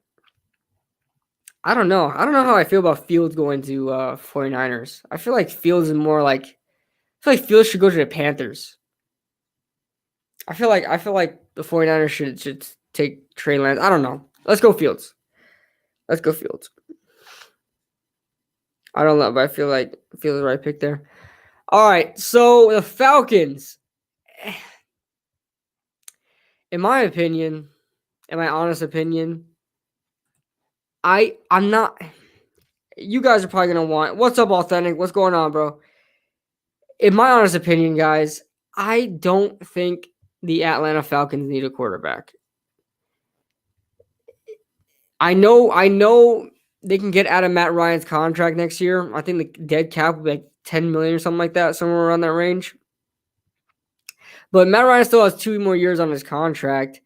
I don't know. I don't know how I feel about Fields going to 49ers. I feel like Fields is more like I feel like Fields should go to the Panthers. I feel like the 49ers should take Trey Lance. I don't know. Let's go Fields. Let's go Fields. I don't know, but I feel like Fields the right pick there. All right, so the Falcons. In my opinion, in my honest opinion, I'm not. You guys are probably gonna want. What's up, Authentic? What's going on, bro? In my honest opinion, guys, I don't think the Atlanta Falcons need a quarterback. I know they can get out of Matt Ryan's contract next year. I think the dead cap will be like 10 million or something like that, somewhere around that range. But Matt Ryan still has 2 more years on his contract.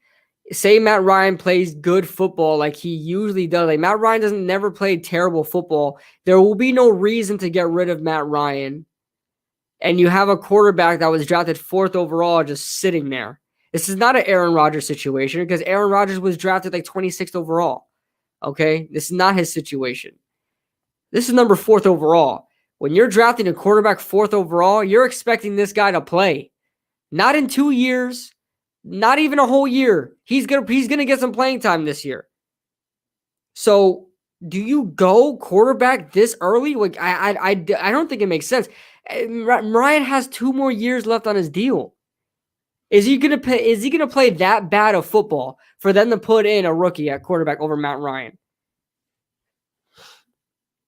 Say Matt Ryan plays good football like he usually does. Like Matt Ryan doesn't never play terrible football. There will be no reason to get rid of Matt Ryan. And you have a quarterback that was drafted 4th overall just sitting there. This is not an Aaron Rodgers situation because Aaron Rodgers was drafted like 26th overall. Okay? This is not his situation. This is number 4th overall. When you're drafting a quarterback 4th overall, you're expecting this guy to play. Not in 2 years, not even a whole year. He's gonna get some playing time this year. So, do you go quarterback this early? Like I don't think it makes sense. Ryan has 2 more years left on his deal. Is he gonna play that bad of football for them to put in a rookie at quarterback over Matt Ryan?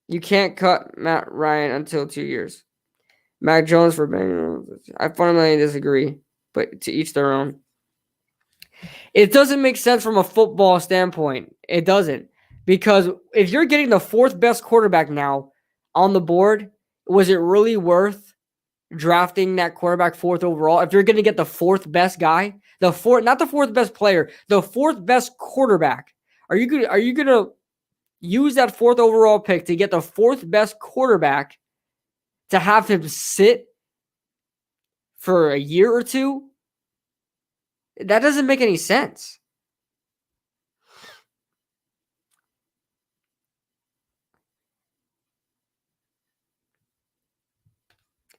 You can't cut Matt Ryan until 2 years. Mac Jones for Bengals. I fundamentally disagree, but to each their own. It doesn't make sense from a football standpoint. It doesn't. Because if you're getting the 4th best quarterback now on the board, was it really worth drafting that quarterback 4th overall? If you're going to get the 4th best guy, not the 4th best player, the 4th best quarterback, are you going to use that 4th overall pick to get the 4th best quarterback to have him sit for a year or two? That doesn't make any sense.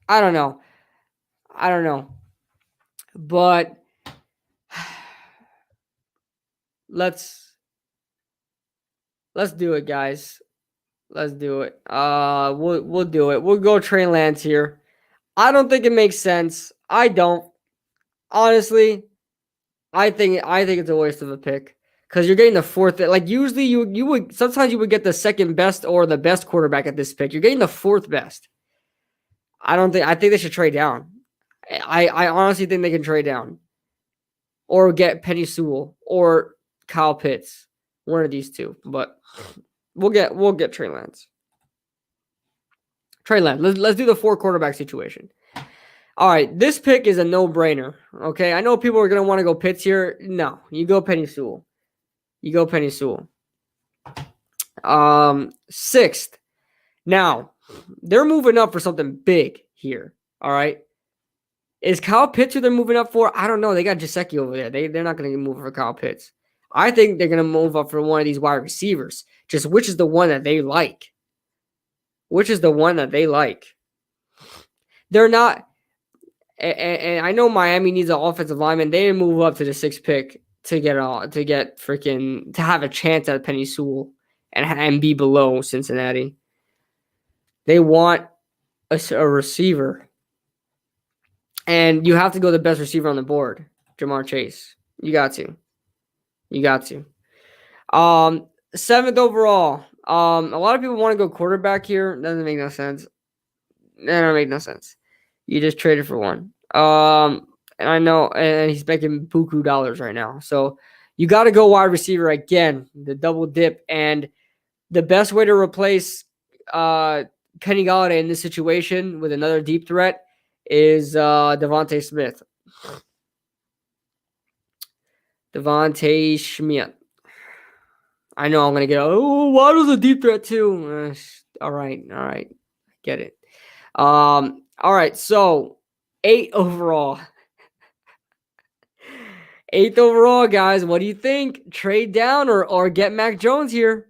I don't know. But let's do it, guys. Let's do it. We'll do it. We'll go Trey Lance here. I don't think it makes sense. I don't. Honestly, I think it's a waste of a pick because you're getting the 4th. Like usually you would sometimes you would get the 2nd best or the best quarterback at this pick. You're getting the 4th best. I think they should trade down. I honestly think they can trade down. Or get Penny Sewell or Kyle Pitts. One of these two. But we'll get Trey Lance. Let's do the 4 quarterback situation. All right, this pick is a no-brainer. Okay, I know people are gonna want to go Pitts here. No, you go Penny Sewell. 6th. Now, they're moving up for something big here. All right. Is Kyle Pitts who they're moving up for? I don't know. They got Gesicki over there. They're not going to move for Kyle Pitts. I think they're going to move up for one of these wide receivers. Just which is the one that they like. They're not. And I know Miami needs an offensive lineman. They didn't move up to the 6th pick to have a chance at Penny Sewell and be below Cincinnati. They want a receiver. And you have to go the best receiver on the board, Jamar Chase. You got to. 7th overall. A lot of people want to go quarterback here. Doesn't make no sense. You just traded for one. And I know, and he's making buku dollars right now. So you got to go wide receiver again, the double dip. And the best way to replace Kenny Golladay in this situation with another deep threat is Devontae Smith. Devontae Schmidt. I know I'm going to get, Waddle's a deep threat too. All right. Get it. All right, so 8 overall. 8th overall, guys. What do you think? Trade down or get Mac Jones here?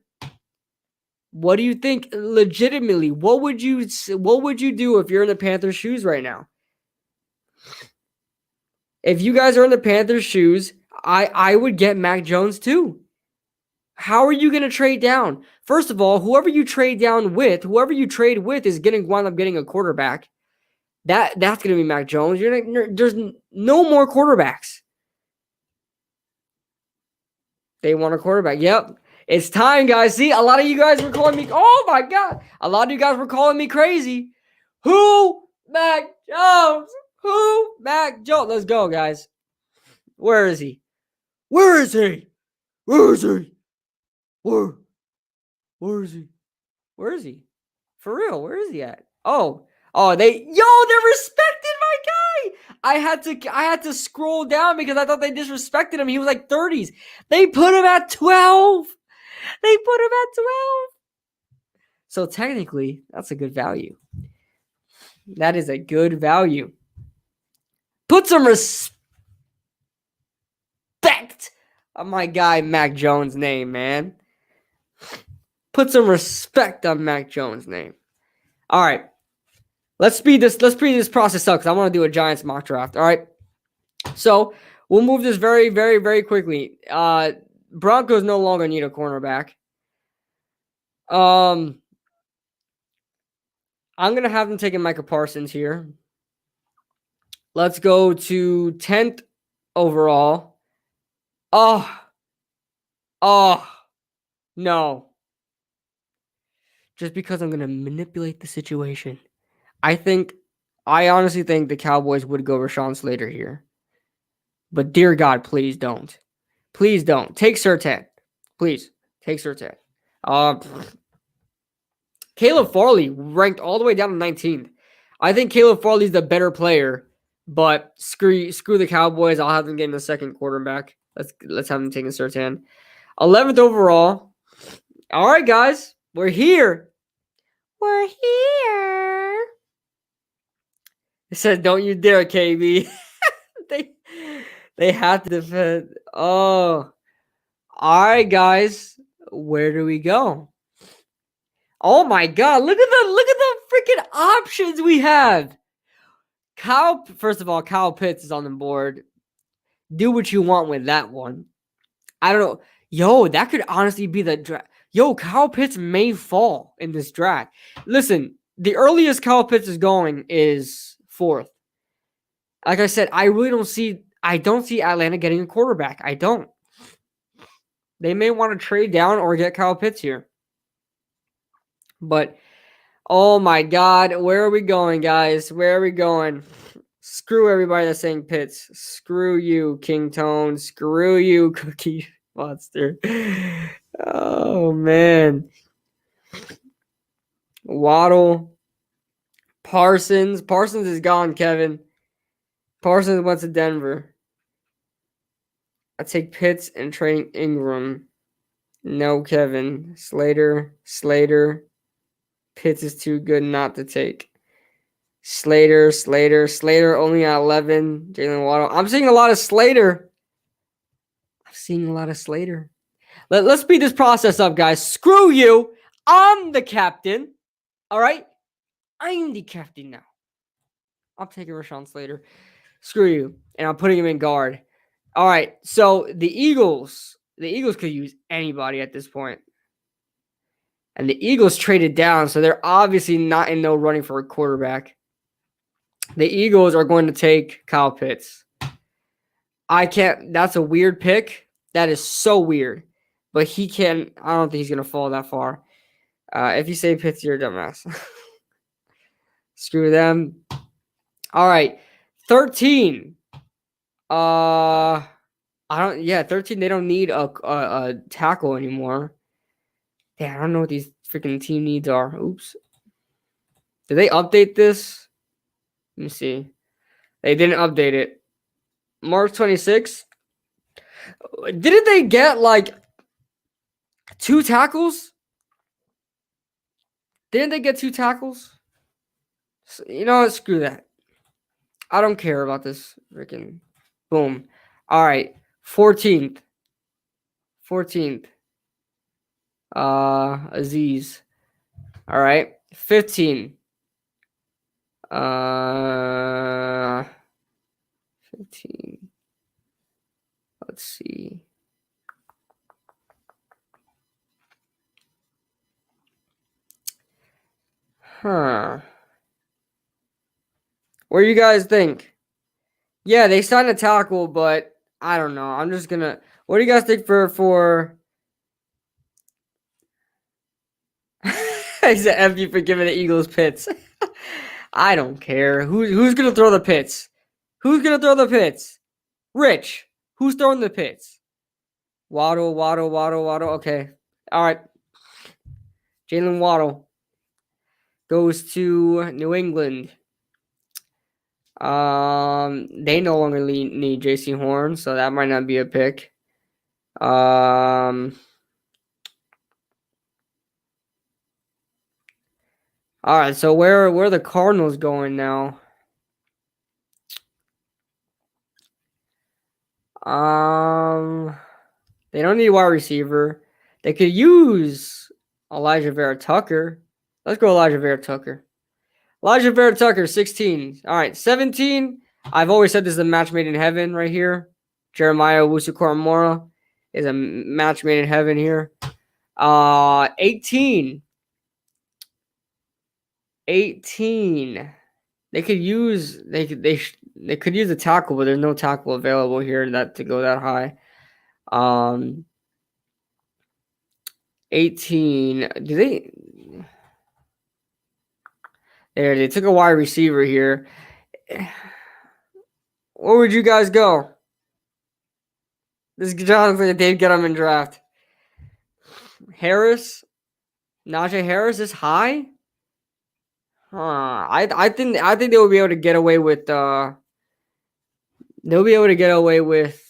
What do you think? Legitimately, what would you do if you're in the Panthers' shoes right now? If you guys are in the Panthers' shoes, I would get Mac Jones too. How are you going to trade down? First of all, whoever you trade with is wind up getting a quarterback. That's going to be Mac Jones. There's no more quarterbacks. They want a quarterback. Yep. It's time, guys. See, a lot of you guys were calling me. Oh, my God. A lot of you guys were calling me crazy. Who? Mac Jones. Who? Mac Jones. Let's go, guys. Where is he? Where is he? Where is he? Where is he? Where is he? For real, where is he at? Oh, they're respecting my guy. I had to scroll down because I thought they disrespected him. He was like 30s. They put him at 12. So technically, that's a good value. That is a good value. Put some respect on my guy Mac Jones' name, man. Put some respect on Mac Jones' name. All right. Let's speed this process up because I want to do a Giants mock draft. All right. So we'll move this very, very, very quickly. Broncos no longer need a cornerback. I'm gonna have them taking Micah Parsons here. Let's go to 10th overall. Oh, no. Just because I'm gonna manipulate the situation. I honestly think the Cowboys would go Rashawn Slater here. But dear God, please don't. Please don't. Take Surtain. Please. Take Surtain. Caleb Farley ranked all the way down to 19th. I think Caleb Farley's the better player, but screw the Cowboys. I'll have them getting the second quarterback. Let's have them taking Surtain. 11th overall. All right, guys. We're here. It said, don't you dare, KB. They have to defend. Oh. All right, guys. Where do we go? Oh my God. Look at the freaking options we have. First of all, Kyle Pitts is on the board. Do what you want with that one. I don't know. Yo, that could honestly be the draft. Yo, Kyle Pitts may fall in this draft. Listen, the earliest Kyle Pitts is going is 4th. Like I said, I don't see Atlanta getting a quarterback. I don't. They may want to trade down or get Kyle Pitts here. But, oh my God, where are we going, guys? Where are we going? Screw everybody that's saying Pitts. Screw you, King Tone. Screw you, Cookie Monster. Oh, man. Waddle. Parsons. Parsons is gone, Kevin. Parsons went to Denver. I take Pitts and trade Ingram. No, Kevin. Slater. Pitts is too good not to take. Slater only at 11. Jalen Waddle. I'm seeing a lot of Slater. Let's speed this process up, guys. Screw you. I'm the captain. All right? I'm the captain now. I'm taking Rashawn Slater. Screw you. And I'm putting him in guard. All right. So the Eagles could use anybody at this point. And the Eagles traded down, so they're obviously not in no running for a quarterback. The Eagles are going to take Kyle Pitts. That's a weird pick. That is so weird. But I don't think he's going to fall that far. If you say Pitts, you're a dumbass. Screw them. All right. 13. 13, they don't need a tackle anymore. Yeah, I don't know what these freaking team needs are. Oops. Did they update this? Let me see. They didn't update it. March 26th. Didn't they get like 2 tackles? Didn't they get 2 tackles? So, you know what? Screw that. I don't care about this freaking boom. All right. 14th. Aziz. All right. 15. 15. Let's see. Huh. What do you guys think? Yeah, they signed a tackle, but I don't know. I'm just gonna. What do you guys think for? He's an FU for giving the Eagles pits. I don't care. Who's gonna throw the pits? Who's gonna throw the pits? Rich. Who's throwing the pits? Waddle, Waddle, Waddle, Waddle. Okay. All right. Jalen Waddle goes to New England. They no longer need J.C. Horn, so that might not be a pick. All right. So where are the Cardinals going now? They don't need a wide receiver. They could use Elijah Vera Tucker. Let's go Elijah Vera Tucker. Elijah Vera Tucker, 16. All right, 17. I've always said this is a match made in heaven right here. Jeremiah Owusu-Koramoah is a match made in heaven here. 18. 18. They could use they could use a tackle, but there's no tackle available here that to go that high. 18. Do they? There, they took a wide receiver here. Where would you guys go? This Jonathan like they'd get him in draft. Harris, Najee Harris is high. I think they will be able to get away with. They'll be able to get away with.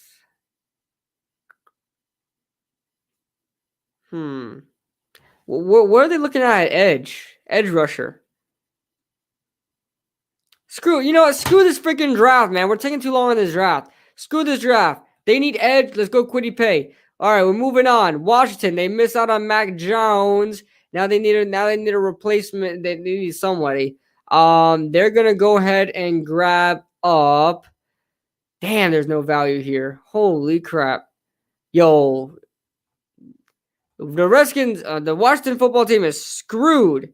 What are they looking at edge rusher? Screw this freaking draft, man. We're taking too long on this draft. Screw this draft. They need edge. Let's go Kwity Paye. All right, we're moving on. Washington, they missed out on Mac Jones. Now they need a replacement. They need somebody. They're gonna go ahead and grab up. Damn, there's no value here. Holy crap. Yo. The Redskins, the Washington football team is screwed.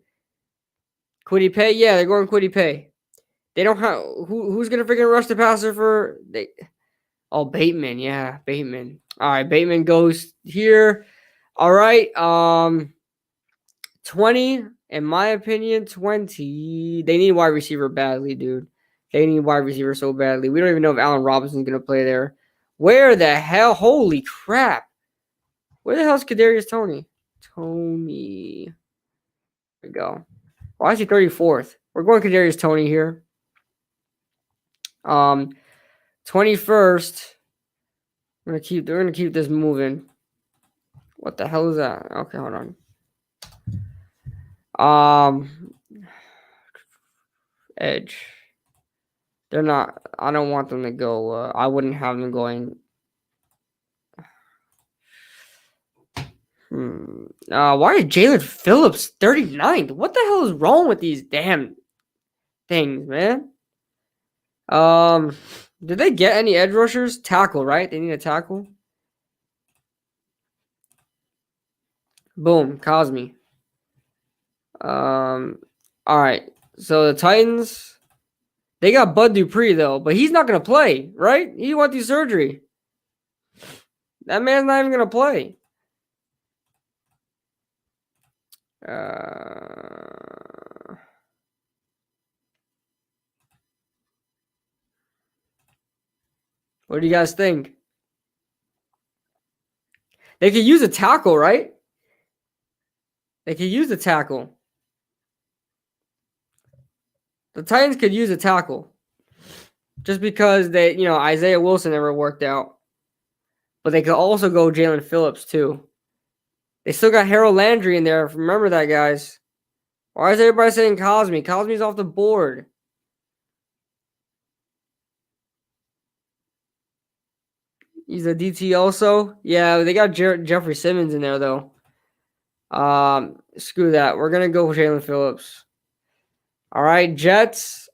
Kwity Paye? Yeah, they're going Kwity Paye. They don't have who's gonna freaking rush the passer for they. Oh, Bateman, yeah, Bateman. All right, Bateman goes here. All right, 20, in my opinion, 20. They need wide receiver badly, dude. They need wide receiver so badly. We don't even know if Allen Robinson's gonna play there. Where the hell? Holy crap! Where the hell's Kadarius Toney? Toney. There we go. Why is he 34th? We're going Kadarius Toney here. 21st. We're gonna keep this moving. What the hell is that? Okay, hold on. Edge. They're not. I don't want them to go. I wouldn't have them going. Why is Jalen Phillips 39th? What the hell is wrong with these damn things, man? Did they get any edge rushers? Tackle, right? They need a tackle. Boom, Cosme. All right. So the Titans, they got Bud Dupree though, but he's not gonna play, right? He went through surgery. That man's not even gonna play. What do you guys think? They could use a tackle, right? They could use a tackle. The Titans could use a tackle. Just because Isaiah Wilson never worked out. But they could also go Jalen Phillips too. They still got Harold Landry in there. Remember that, guys. Why is everybody saying Cosme? Cosme's off the board. He's a DT also. Yeah, they got Jeffrey Simmons in there, though. Screw that. We're gonna go with Jalen Phillips. All right, Jets.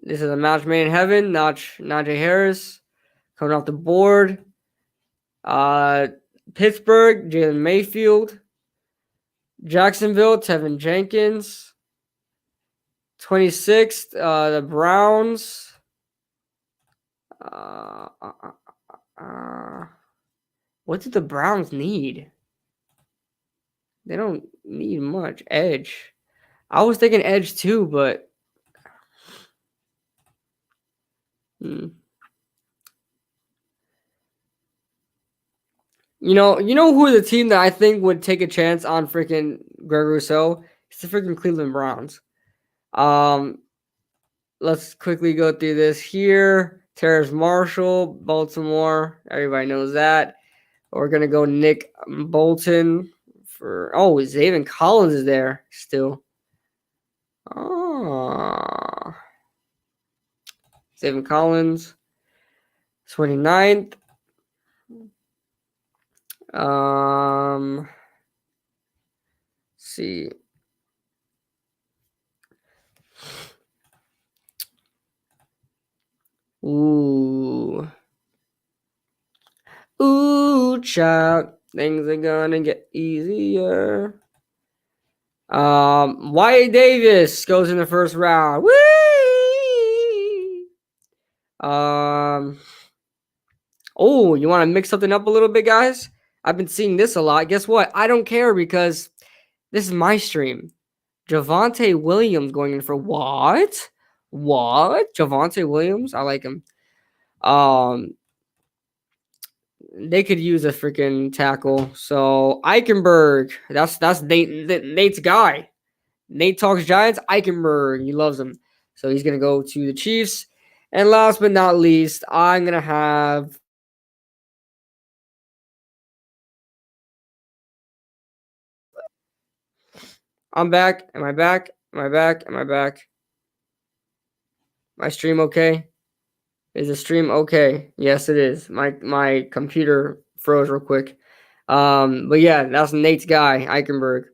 This is a match made in heaven. Najee Harris coming off the board. Pittsburgh, Jalen Mayfield. Jacksonville, Tevin Jenkins. 26th, the Browns. What did the Browns need? They don't need much. Edge. I was thinking edge too, but you know who the team that I think would take a chance on freaking Greg Rousseau? It's the freaking Cleveland Browns. Let's quickly go through this here. Terrace Marshall, Baltimore. Everybody knows that. We're gonna go Nick Bolton for. Oh, Zaven Collins is there still. Oh, Zaven Collins, 29th. See. Ooh, child. Things are gonna get easier. Wyatt Davis goes in the first round. Whee! Oh, you want to mix something up a little bit, guys? I've been seeing this a lot. Guess what? I don't care because this is my stream. Javonte Williams going in for what? What? Javonte Williams? I like him. They could use a freaking tackle. So Eichenberg, that's Nate's guy. Nate talks Giants. Eichenberg, he loves him. So he's gonna go to the Chiefs. And last but not least, I'm gonna have I'm back. Am I back? Am I back? Am I back? My stream okay? Is the stream okay? Yes, it is. My computer froze real quick. But yeah, that's Nate's guy, Eichenberg.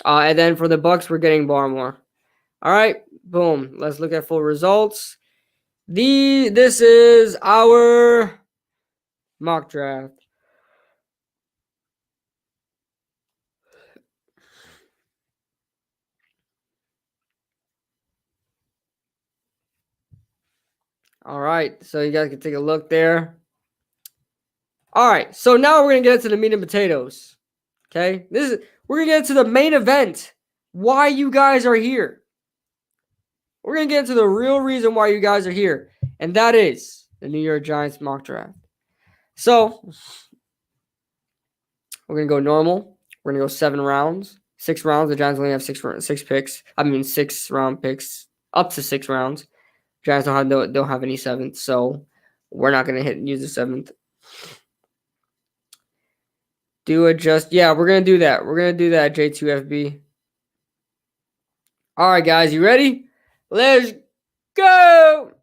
And then for the Bucks, we're getting Barmore. All right, boom. Let's look at full results. This is our mock draft. All right, so you guys can take a look there. All right, so now we're gonna get into the meat and potatoes. Okay, we're gonna get into the main event. Why you guys are here? We're gonna get into the real reason why you guys are here, and that is the New York Giants mock draft. So we're gonna go normal. We're gonna go 7 rounds, 6 rounds. The Giants only have 6 picks. I mean 6 round picks, up to 6 rounds. Giants don't have any 7th, so we're not gonna use the 7th. We're gonna do that. We're gonna do that, J2FB. All right, guys, you ready? Let's go.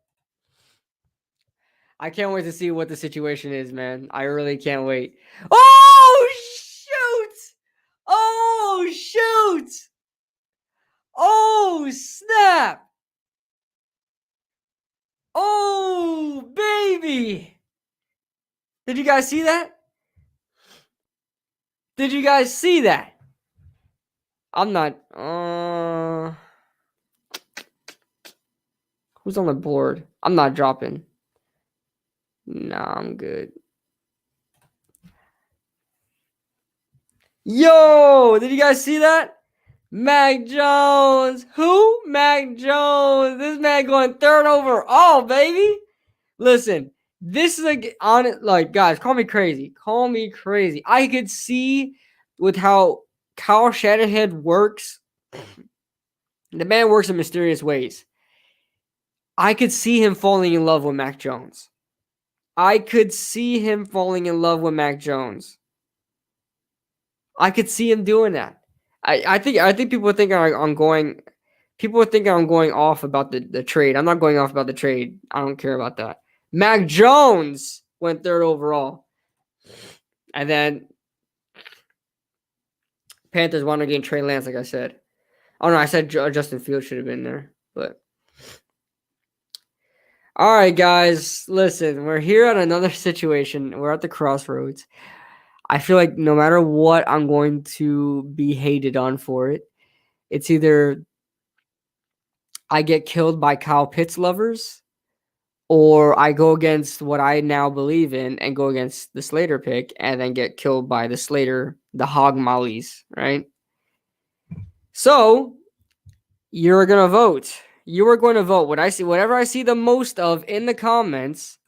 I can't wait to see what the situation is, man. I really can't wait. Oh, shoot! Oh, shoot! Oh, snap! Oh, baby! Did you guys see that? Did you guys see that? I'm not... Who's on the board? I'm not dropping. Nah, I'm good. Yo, did you guys see that? Mac Jones. Who? Mac Jones. This man going 3rd overall, baby. Listen, this is guys, call me crazy. Call me crazy. I could see with how Kyle Shanahan works. The man works in mysterious ways. I could see him falling in love with Mac Jones. I could see him falling in love with Mac Jones. I could see him doing that. I think people think I'm going. People are thinking I'm going off about the trade. I'm not going off about the trade. I don't care about that. Mac Jones went 3rd overall. And then Panthers want to gain Trey Lance, like I said. Oh, no, I said Justin Fields should have been there. But all right, guys, listen, we're here at another situation. We're at the crossroads. I feel like no matter what, I'm going to be hated on for it. It's either I get killed by Kyle Pitts lovers, or I go against what I now believe in and go against the Slater pick and then get killed by the Slater, the hog mollies, right? So you're going to vote. You are going to vote. Whatever I see the most of in the comments,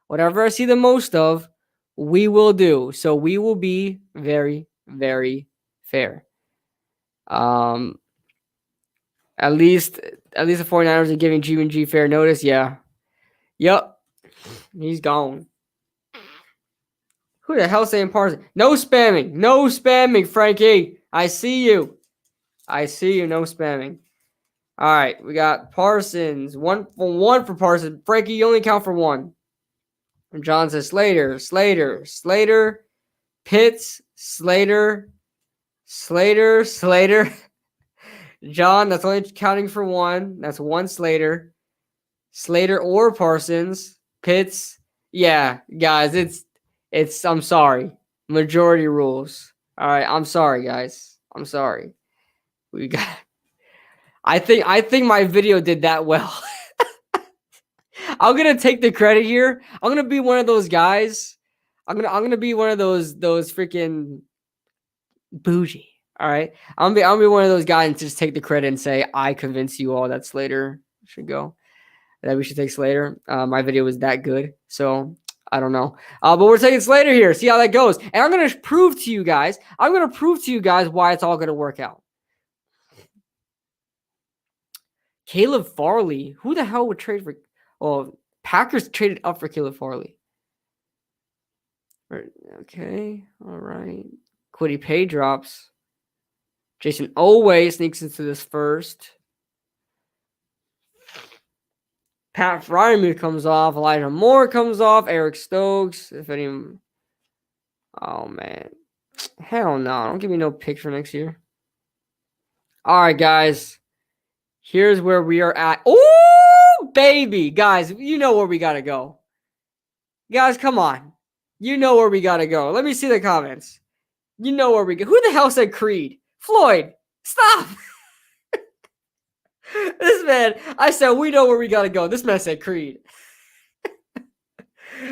whatever I see the most of, we will do. So we will be very, very fair. At least the 49ers are giving G&G fair notice. Yeah. Yep. He's gone. Who the hell saying Parsons? No spamming. No spamming, Frankie. I see you. I see you. No spamming. All right. We got Parsons. One for Parsons. Frankie, you only count for one. And John says Slater. Pitts. Slater. John, that's only counting for one. That's one Slater. Slater or Parsons. Pitts. Yeah, guys, it's I'm sorry. Majority rules. All right, I'm sorry, guys. I'm sorry. We got I think my video did that well. I'm going to take the credit here. I'm going to be one of those guys. I'm going to be one of those freaking bougie. All right. I'm gonna be one of those guys and just take the credit and say I convinced you all that Slater should go. That we should take Slater. My video was that good, so I don't know. But we're taking Slater here. See how that goes. And I'm gonna prove to you guys. Why it's all gonna work out. Caleb Farley. Who the hell would trade for? Oh, Packers traded up for Caleb Farley. Okay. All right. Quiddy Pay drops. Jason Oweh sneaks into this first. Pat Fryermuth comes off. Elijah Moore comes off. Eric Stokes. If any. Oh, man. Hell no. Don't give me no pick for next year. All right, guys. Here's where we are at. Oh, baby. Guys, you know where we got to go. Guys, come on. You know where we got to go. Let me see the comments. You know where we go. Who the hell said Creed? Floyd, stop. This man, I said, we know where we got to go. This man said Creed.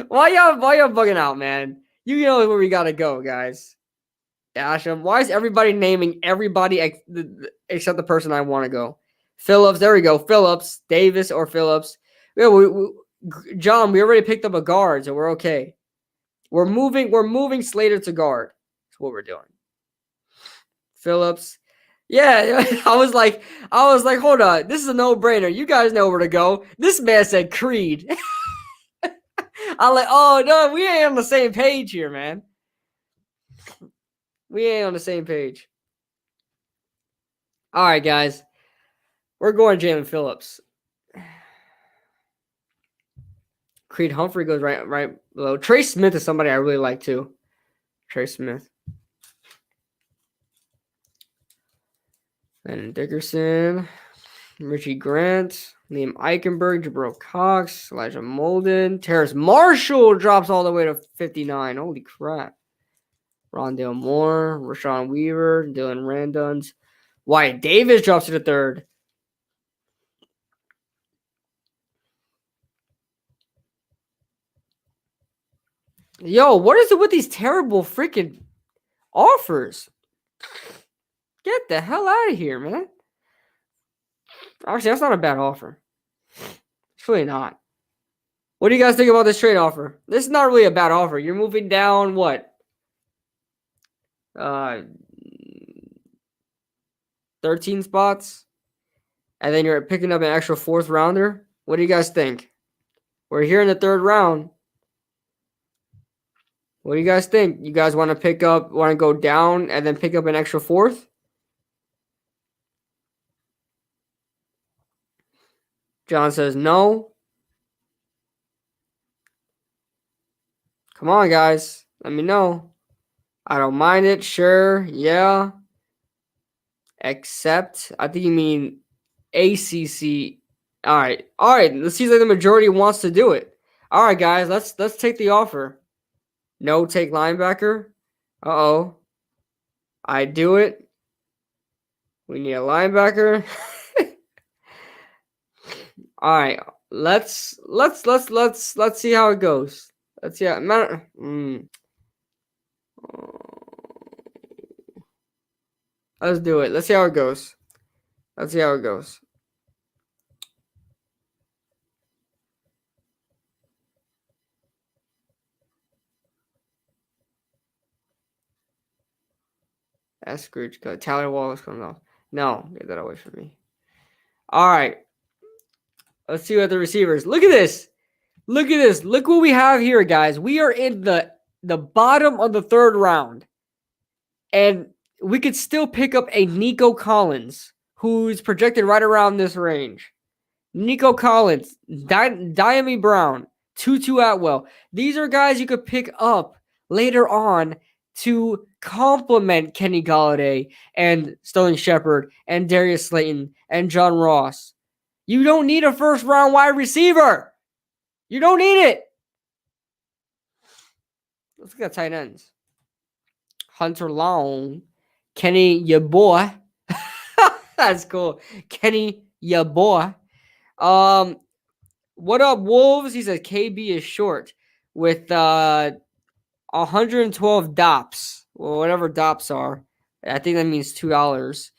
Why y'all bugging out, man? You know where we got to go, guys. Asham, why is everybody naming everybody except the person I want to go? Phillips, there we go. Phillips, Davis or Phillips. Yeah, John, we already picked up a guard, so we're okay. We're moving Slater to guard. That's what we're doing. Phillips. Yeah, I was like, hold on. This is a no-brainer. You guys know where to go. This man said Creed. I'm like, oh, no, we ain't on the same page here, man. We ain't on the same page. All right, guys. We're going Jalen Phillips. Creed Humphrey goes right below. Trey Smith is somebody I really like, too. Trey Smith. And Dickerson, Richie Grant, Liam Eichenberg, Jabril Cox, Elijah Molden, Terrace Marshall drops all the way to 59. Holy crap. Rondale Moore, Rashawn Weaver, Dylan Randuns. Wyatt Davis drops to the third. Yo, what is it with these terrible freaking offers? Get the hell out of here, man. Actually, that's not a bad offer. It's really not. What do you guys think about this trade offer? This is not really a bad offer. You're moving down what? 13 spots. And then you're picking up an extra fourth rounder. What do you guys think? We're here in the third round. What do you guys think? You guys want to go down and then pick up an extra fourth? John says no. Come on, guys. Let me know. I don't mind it. Sure. Yeah. Except, I think you mean ACC. All right. All right. It seems like the majority wants to do it. All right, guys. Let's take the offer. No, take linebacker. Uh-oh. I do it. We need a linebacker. All right. Let's see how it goes. Let's see how Let's do it. Let's see how it goes. Let's see how it goes. That's Scrooge. Tyler Wallace comes off. No, get that away from me. All right. Let's see what the receivers. Look at this. Look at this. Look what we have here, guys. We are in the bottom of the third round. And we could still pick up a Nico Collins, who's projected right around this range. Nico Collins, Diami Brown, Tutu Atwell. These are guys you could pick up later on to complement Kenny Golladay and Sterling Shepard and Darius Slayton and John Ross. You don't need a first-round wide receiver. You don't need it. Let's look at tight ends. Hunter Long, Kenny, your boy. That's cool. Kenny, your boy. What up, Wolves? He says KB is short with 112 DOPS. Well, whatever DOPS are. I think that means $2.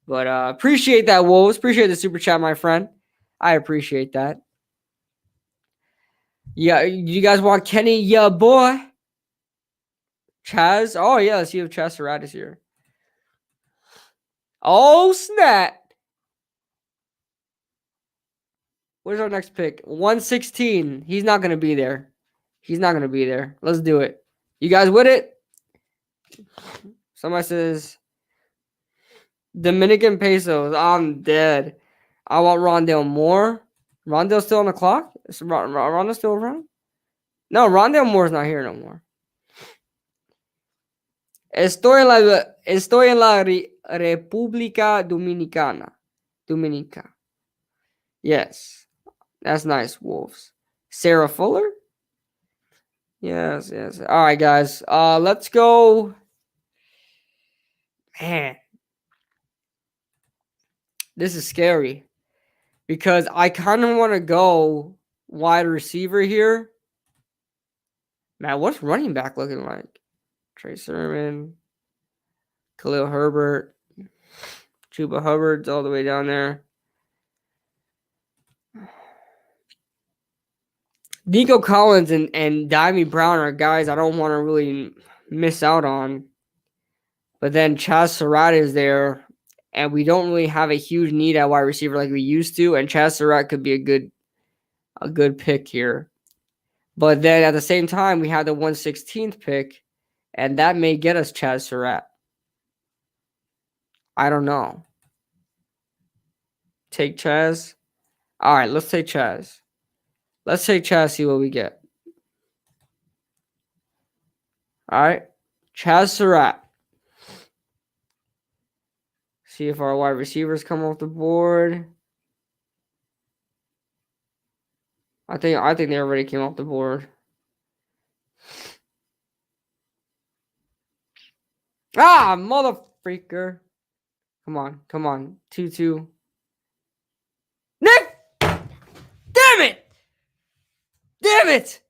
But appreciate that, Wolves. Appreciate the super chat, my friend. I appreciate that. Yeah, you guys want Kenny, your boy? Chaz? Oh, yeah, let's see if Chaz Surratt is here. Oh, snap. Where's our next pick? 116. He's not going to be there. He's not going to be there. Let's do it. You guys with it? Somebody says Dominican pesos. I'm dead. I want Rondale Moore. Rondale's still on the clock? Is Rondale still around? No, Rondale Moore's not here no more. Estoy en la República Dominicana. Dominica. Yes. That's nice, Wolves. Sarah Fuller? Yes. All right, guys. Let's go. Man. This is scary. Because I kind of want to go wide receiver here. Man, what's running back looking like? Trey Sermon, Khalil Herbert, Chuba Hubbard's all the way down there. Nico Collins and Diami Brown are guys I don't want to really miss out on. But then Chaz Surratt is there, and we don't really have a huge need at wide receiver like we used to. And Chaz Surratt could be a good pick here. But then at the same time, we have the 116th pick, and that may get us Chaz Surratt. I don't know. Take Chaz. All right, let's take Chaz. Let's take Chaz, see what we get. All right. Chaz Surratt. See if our wide receivers come off the board. I think they already came off the board. Ah, mother freaker. Come on. 2-2. Nick! Damn it!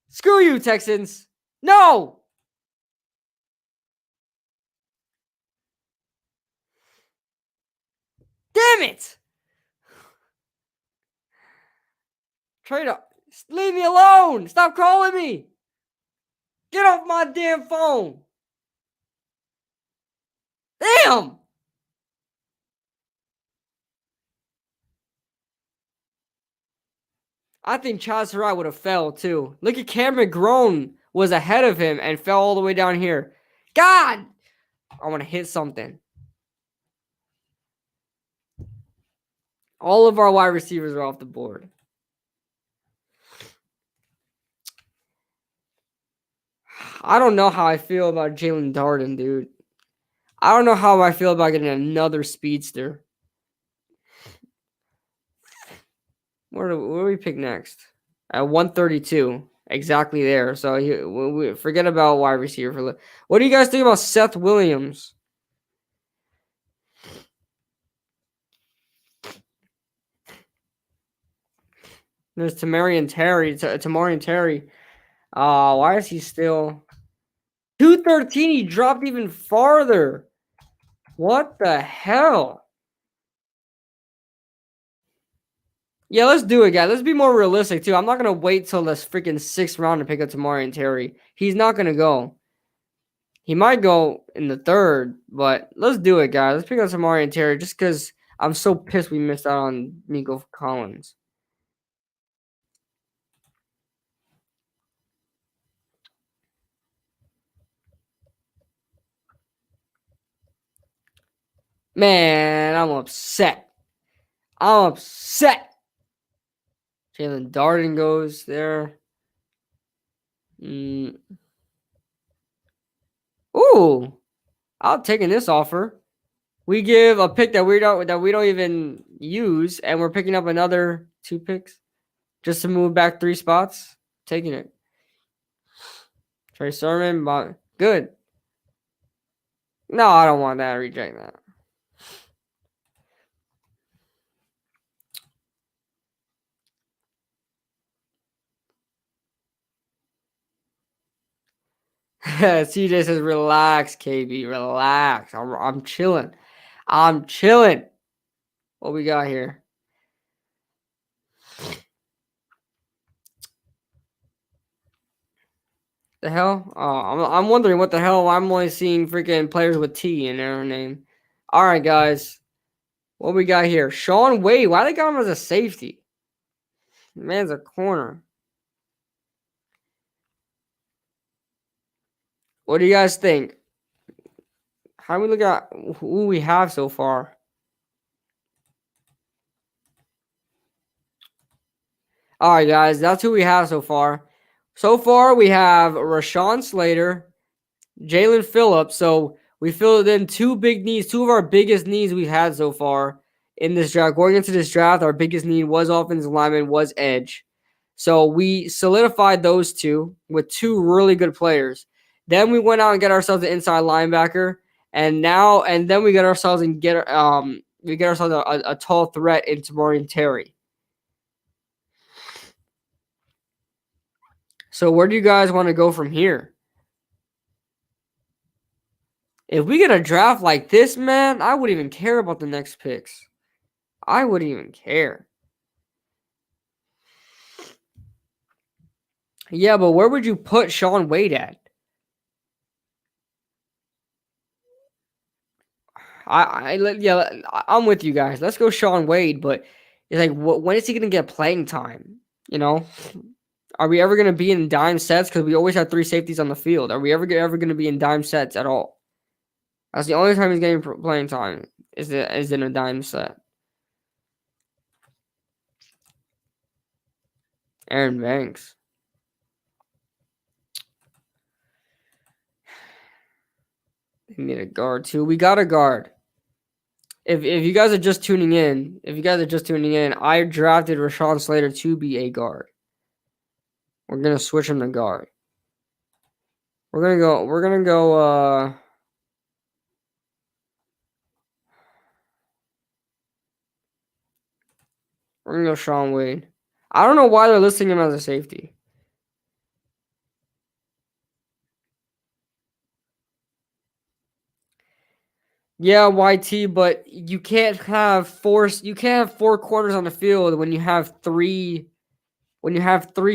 Screw you, Texans. No! Damn it! Trade up. Leave me alone. Stop calling me. Get off my damn phone. Damn! I think Chaz Surratt would have fell too. Look at Cameron Grown was ahead of him and fell all the way down here. God! I want to hit something. All of our wide receivers are off the board. I don't know how I feel about Jalen Darden, dude. I don't know how I feel about getting another speedster. Where do we pick next? At 132. Exactly there. So we forget about wide receiver. What do you guys think about Seth Williams? There's Tamarian Terry. Tamarian Terry. Why is he still 213? He dropped even farther. What the hell? Yeah, let's do it, guys. Let's be more realistic too. I'm not gonna wait till this freaking 6th round to pick up Tamarian Terry. He's not gonna go. He might go in the 3rd, but let's do it, guys. Let's pick up Tamarian Terry just because I'm so pissed we missed out on Nico Collins. Man, I'm upset. I'm upset. Jalen Darden goes there. Ooh, I'll take this offer. We give a pick that we don't even use, and we're picking up another 2 picks just to move back 3 spots. Taking it. Trey Sermon, but good. No, I don't want that. Reject that. CJ says, "Relax, KB. Relax. I'm chilling. I'm chilling." What we got here? The hell? I'm wondering what the hell. I'm only seeing freaking players with T in their name. All right, guys. What we got here? Sean Wade. Why they got him as a safety? Man's a corner. What do you guys think? How do we look at who we have so far? All right, guys. That's who we have so far. So far, we have Rashawn Slater, Jalen Phillips. So we filled in 2 big needs, 2 of our biggest needs we've had so far in this draft. Going into this draft, our biggest need was offensive lineman, was edge. So we solidified those 2 with 2 really good players. Then we went out and get ourselves an inside linebacker, and then we get ourselves a tall threat in Tamarian Terry. So where do you guys want to go from here? If we get a draft like this, man, I wouldn't even care about the next picks. I wouldn't even care. Yeah, but where would you put Sean Wade at? I'm with you guys. Let's go Sean Wade, but it's like, when is he going to get playing time? You know? Are we ever going to be in dime sets? Because we always have 3 safeties on the field. Are we ever going to be in dime sets at all? That's the only time he's getting playing time is in a dime set. Aaron Banks. We need a guard too. We got a guard. If you guys are just tuning in, I drafted Rashawn Slater to be a guard. We're gonna switch him to guard. We're gonna go We're gonna go Sean Wade. I don't know why they're listing him as a safety. Yeah, YT, but you can't have 4 corners on the field when you have 3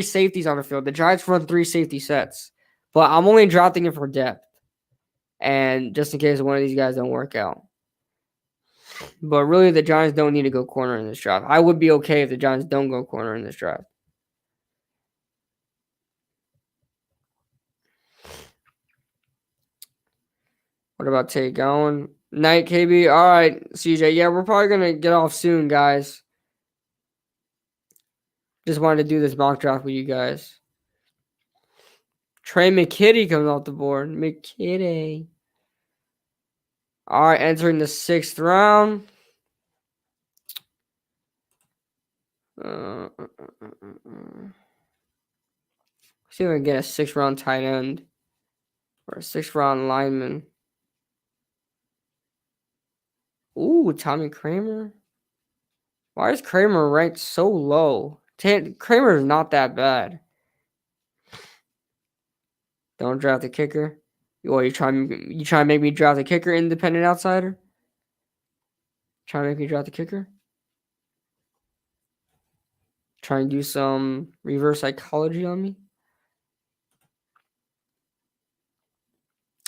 safeties on the field. The Giants run 3 safety sets. But I'm only drafting him for depth. And just in case one of these guys don't work out. But really, the Giants don't need to go corner in this draft. I would be okay if the Giants don't go corner in this draft. What about Tate Gowan? Night, KB. All right, CJ. Yeah, we're probably going to get off soon, guys. Just wanted to do this mock draft with you guys. Trey McKitty comes off the board. McKitty. All right, entering the 6th round. See if I can get a 6th round tight end or a 6th round lineman. Ooh, Tommy Kramer. Why is Kramer ranked so low? Kramer is not that bad. Don't draft a kicker. Or you try to make me draft a kicker, independent outsider? Try to make me draft a kicker? Try and do some reverse psychology on me?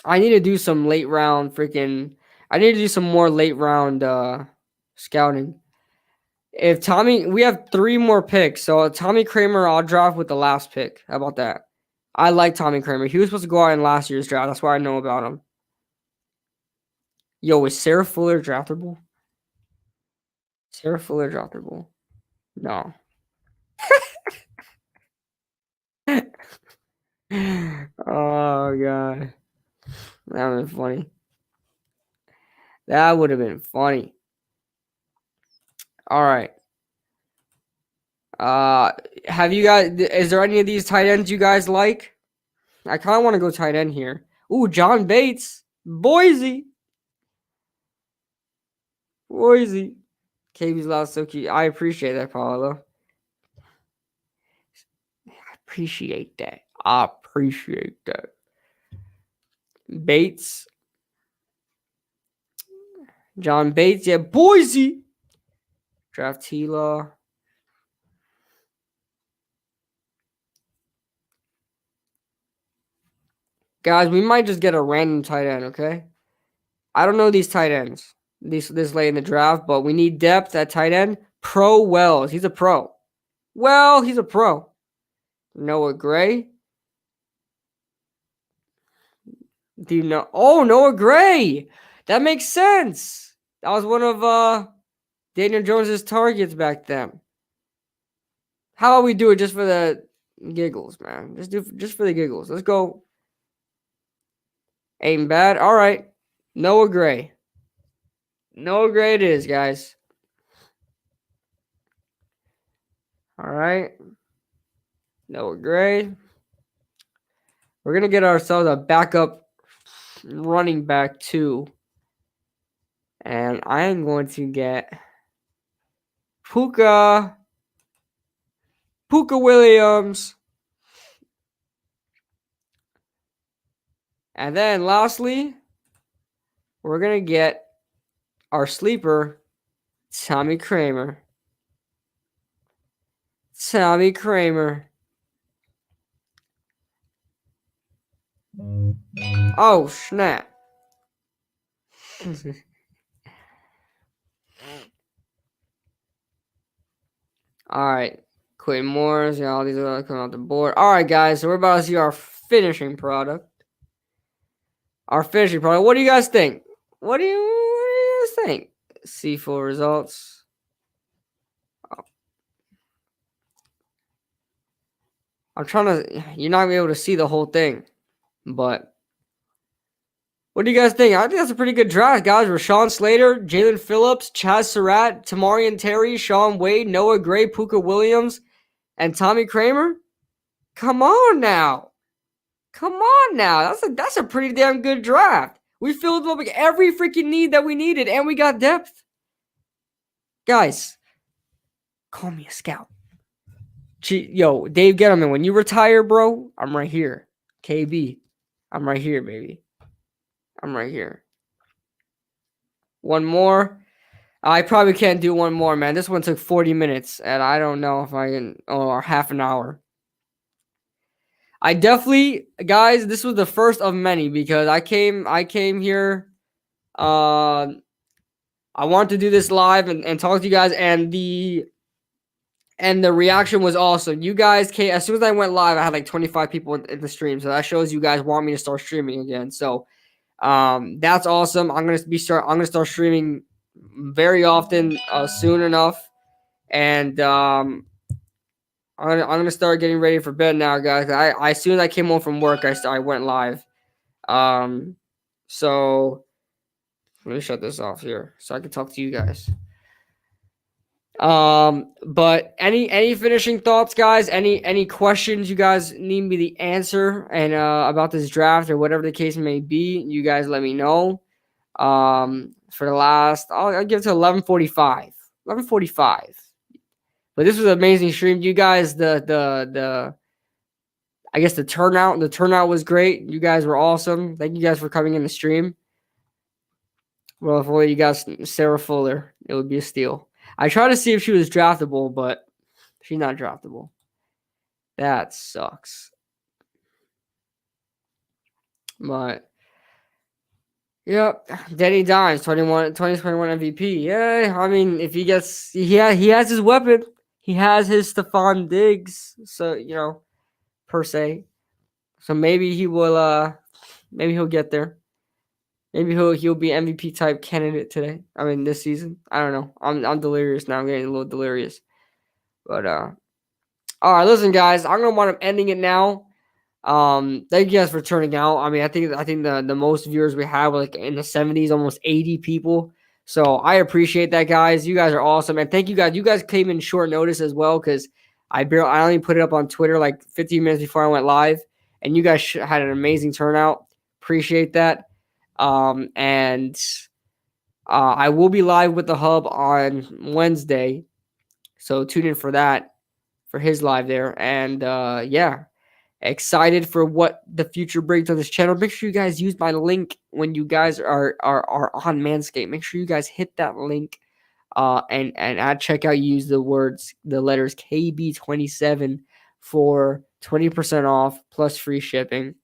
I need to do some late round I need to do some more late round scouting. We have 3 more picks, so Tommy Kramer, I'll draft with the last pick. How about that? I like Tommy Kramer. He was supposed to go out in last year's draft. That's why I know about him. Yo, is Sarah Fuller draftable? Sarah Fuller draftable? No. Oh, God. That would have been funny. That would have been funny. All right. Have you guys? Is there any of these tight ends you guys like? I kind of want to go tight end here. Ooh, John Bates, Boise. KB's last so cute. I appreciate that, Paulo. I appreciate that. Bates. John Bates, yeah, Boise. Draft T-Law. Guys, we might just get a random tight end, okay? I don't know these tight ends this late in the draft, but we need depth at tight end. Pro Wells. He's a pro. Well, he's a pro. Noah Gray. Do you know? Oh, Noah Gray. That makes sense. That was one of Daniel Jones's targets back then. How about we do it just for the giggles, man? Just for the giggles. Let's go. Ain't bad. All right. Noah Gray. Noah Gray it is, guys. All right. Noah Gray. We're going to get ourselves a backup running back too. And I am going to get Puka Williams. And then lastly, we're going to get our sleeper, Tommy Kramer. Oh, snap. All right. Quinn Morris. Yeah, all these are coming off the board. All right, guys. So we're about to see our finishing product. What do you guys think? What do you guys think? See full results. I'm trying to. You're not gonna be able to see the whole thing, but what do you guys think? I think that's a pretty good draft, guys. Rashawn Slater, Jalen Phillips, Chaz Surratt, Tamarian Terry, Sean Wade, Noah Gray, Puka Williams, and Tommy Kramer. Come on now. That's a pretty damn good draft. We filled up every freaking need that we needed, and we got depth. Guys, call me a scout. Yo, Dave Gettleman, when you retire, bro, I'm right here. KB, I'm right here, baby. I'm right here. One more. I probably can't do one more, man. This one took 40 minutes, and I don't know if I can, or half an hour. I definitely, guys, this was the first of many because I came here. I wanted to do this live and talk to you guys, and the reaction was awesome. You guys came as soon as I went live. I had like 25 people in the stream, so that shows you guys want me to start streaming again. So, that's awesome. I'm gonna start streaming very often, soon enough, and I'm gonna start getting ready for bed now, guys. I as soon as I came home from work, I went live. So let me shut this off here so I can talk to you guys. But any finishing thoughts, guys? Any questions you guys need me to answer and about this draft or whatever the case may be? You guys let me know. For the last, I'll give it to 11:45. 11:45. But this was an amazing stream. You guys, the I guess the turnout was great. You guys were awesome. Thank you guys for coming in the stream. Well, if only you guys Sarah Fuller, it would be a steal. I tried to see if she was draftable, but she's not draftable. That sucks. But yep, Danny Dimes, 2021 MVP. Yeah, I mean, if he gets, he has his weapon. He has his Stephon Diggs. So per se. So maybe he will. Maybe he'll get there. Maybe he'll be MVP type candidate today. I mean, this season. I don't know. I'm delirious now. I'm getting a little delirious. But all right, listen, guys. I'm gonna wind up ending it now. Thank you guys for turning out. I mean, I think the most viewers we have were like in the 70s, almost 80 people. So I appreciate that, guys. You guys are awesome, and thank you guys. You guys came in short notice as well because I only put it up on Twitter like 15 minutes before I went live, and you guys had an amazing turnout. Appreciate that. And I will be live with the Hub on Wednesday, so tune in for that, for his live there. And yeah, excited for what the future brings on this channel. Make sure you guys use my link when you guys are on Manscaped. Make sure you guys hit that link, and at checkout use the letters KB27 for 20% off plus free shipping.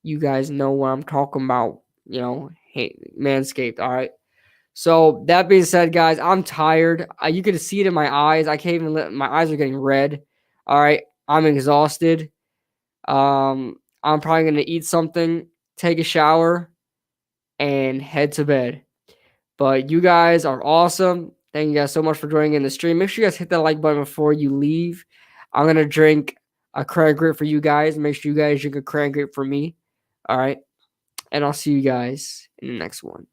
You guys know what I'm talking about, hey, Manscaped. All right. So that being said, guys, I'm tired. You can see it in my eyes. I can't even my eyes are getting red. All right. I'm exhausted. I'm probably going to eat something, take a shower, and head to bed. But you guys are awesome. Thank you guys so much for joining in the stream. Make sure you guys hit that like button before you leave. I'm going to drink a cran grape for you guys. Make sure you guys drink a cran grape for me. All right. And I'll see you guys in the next one.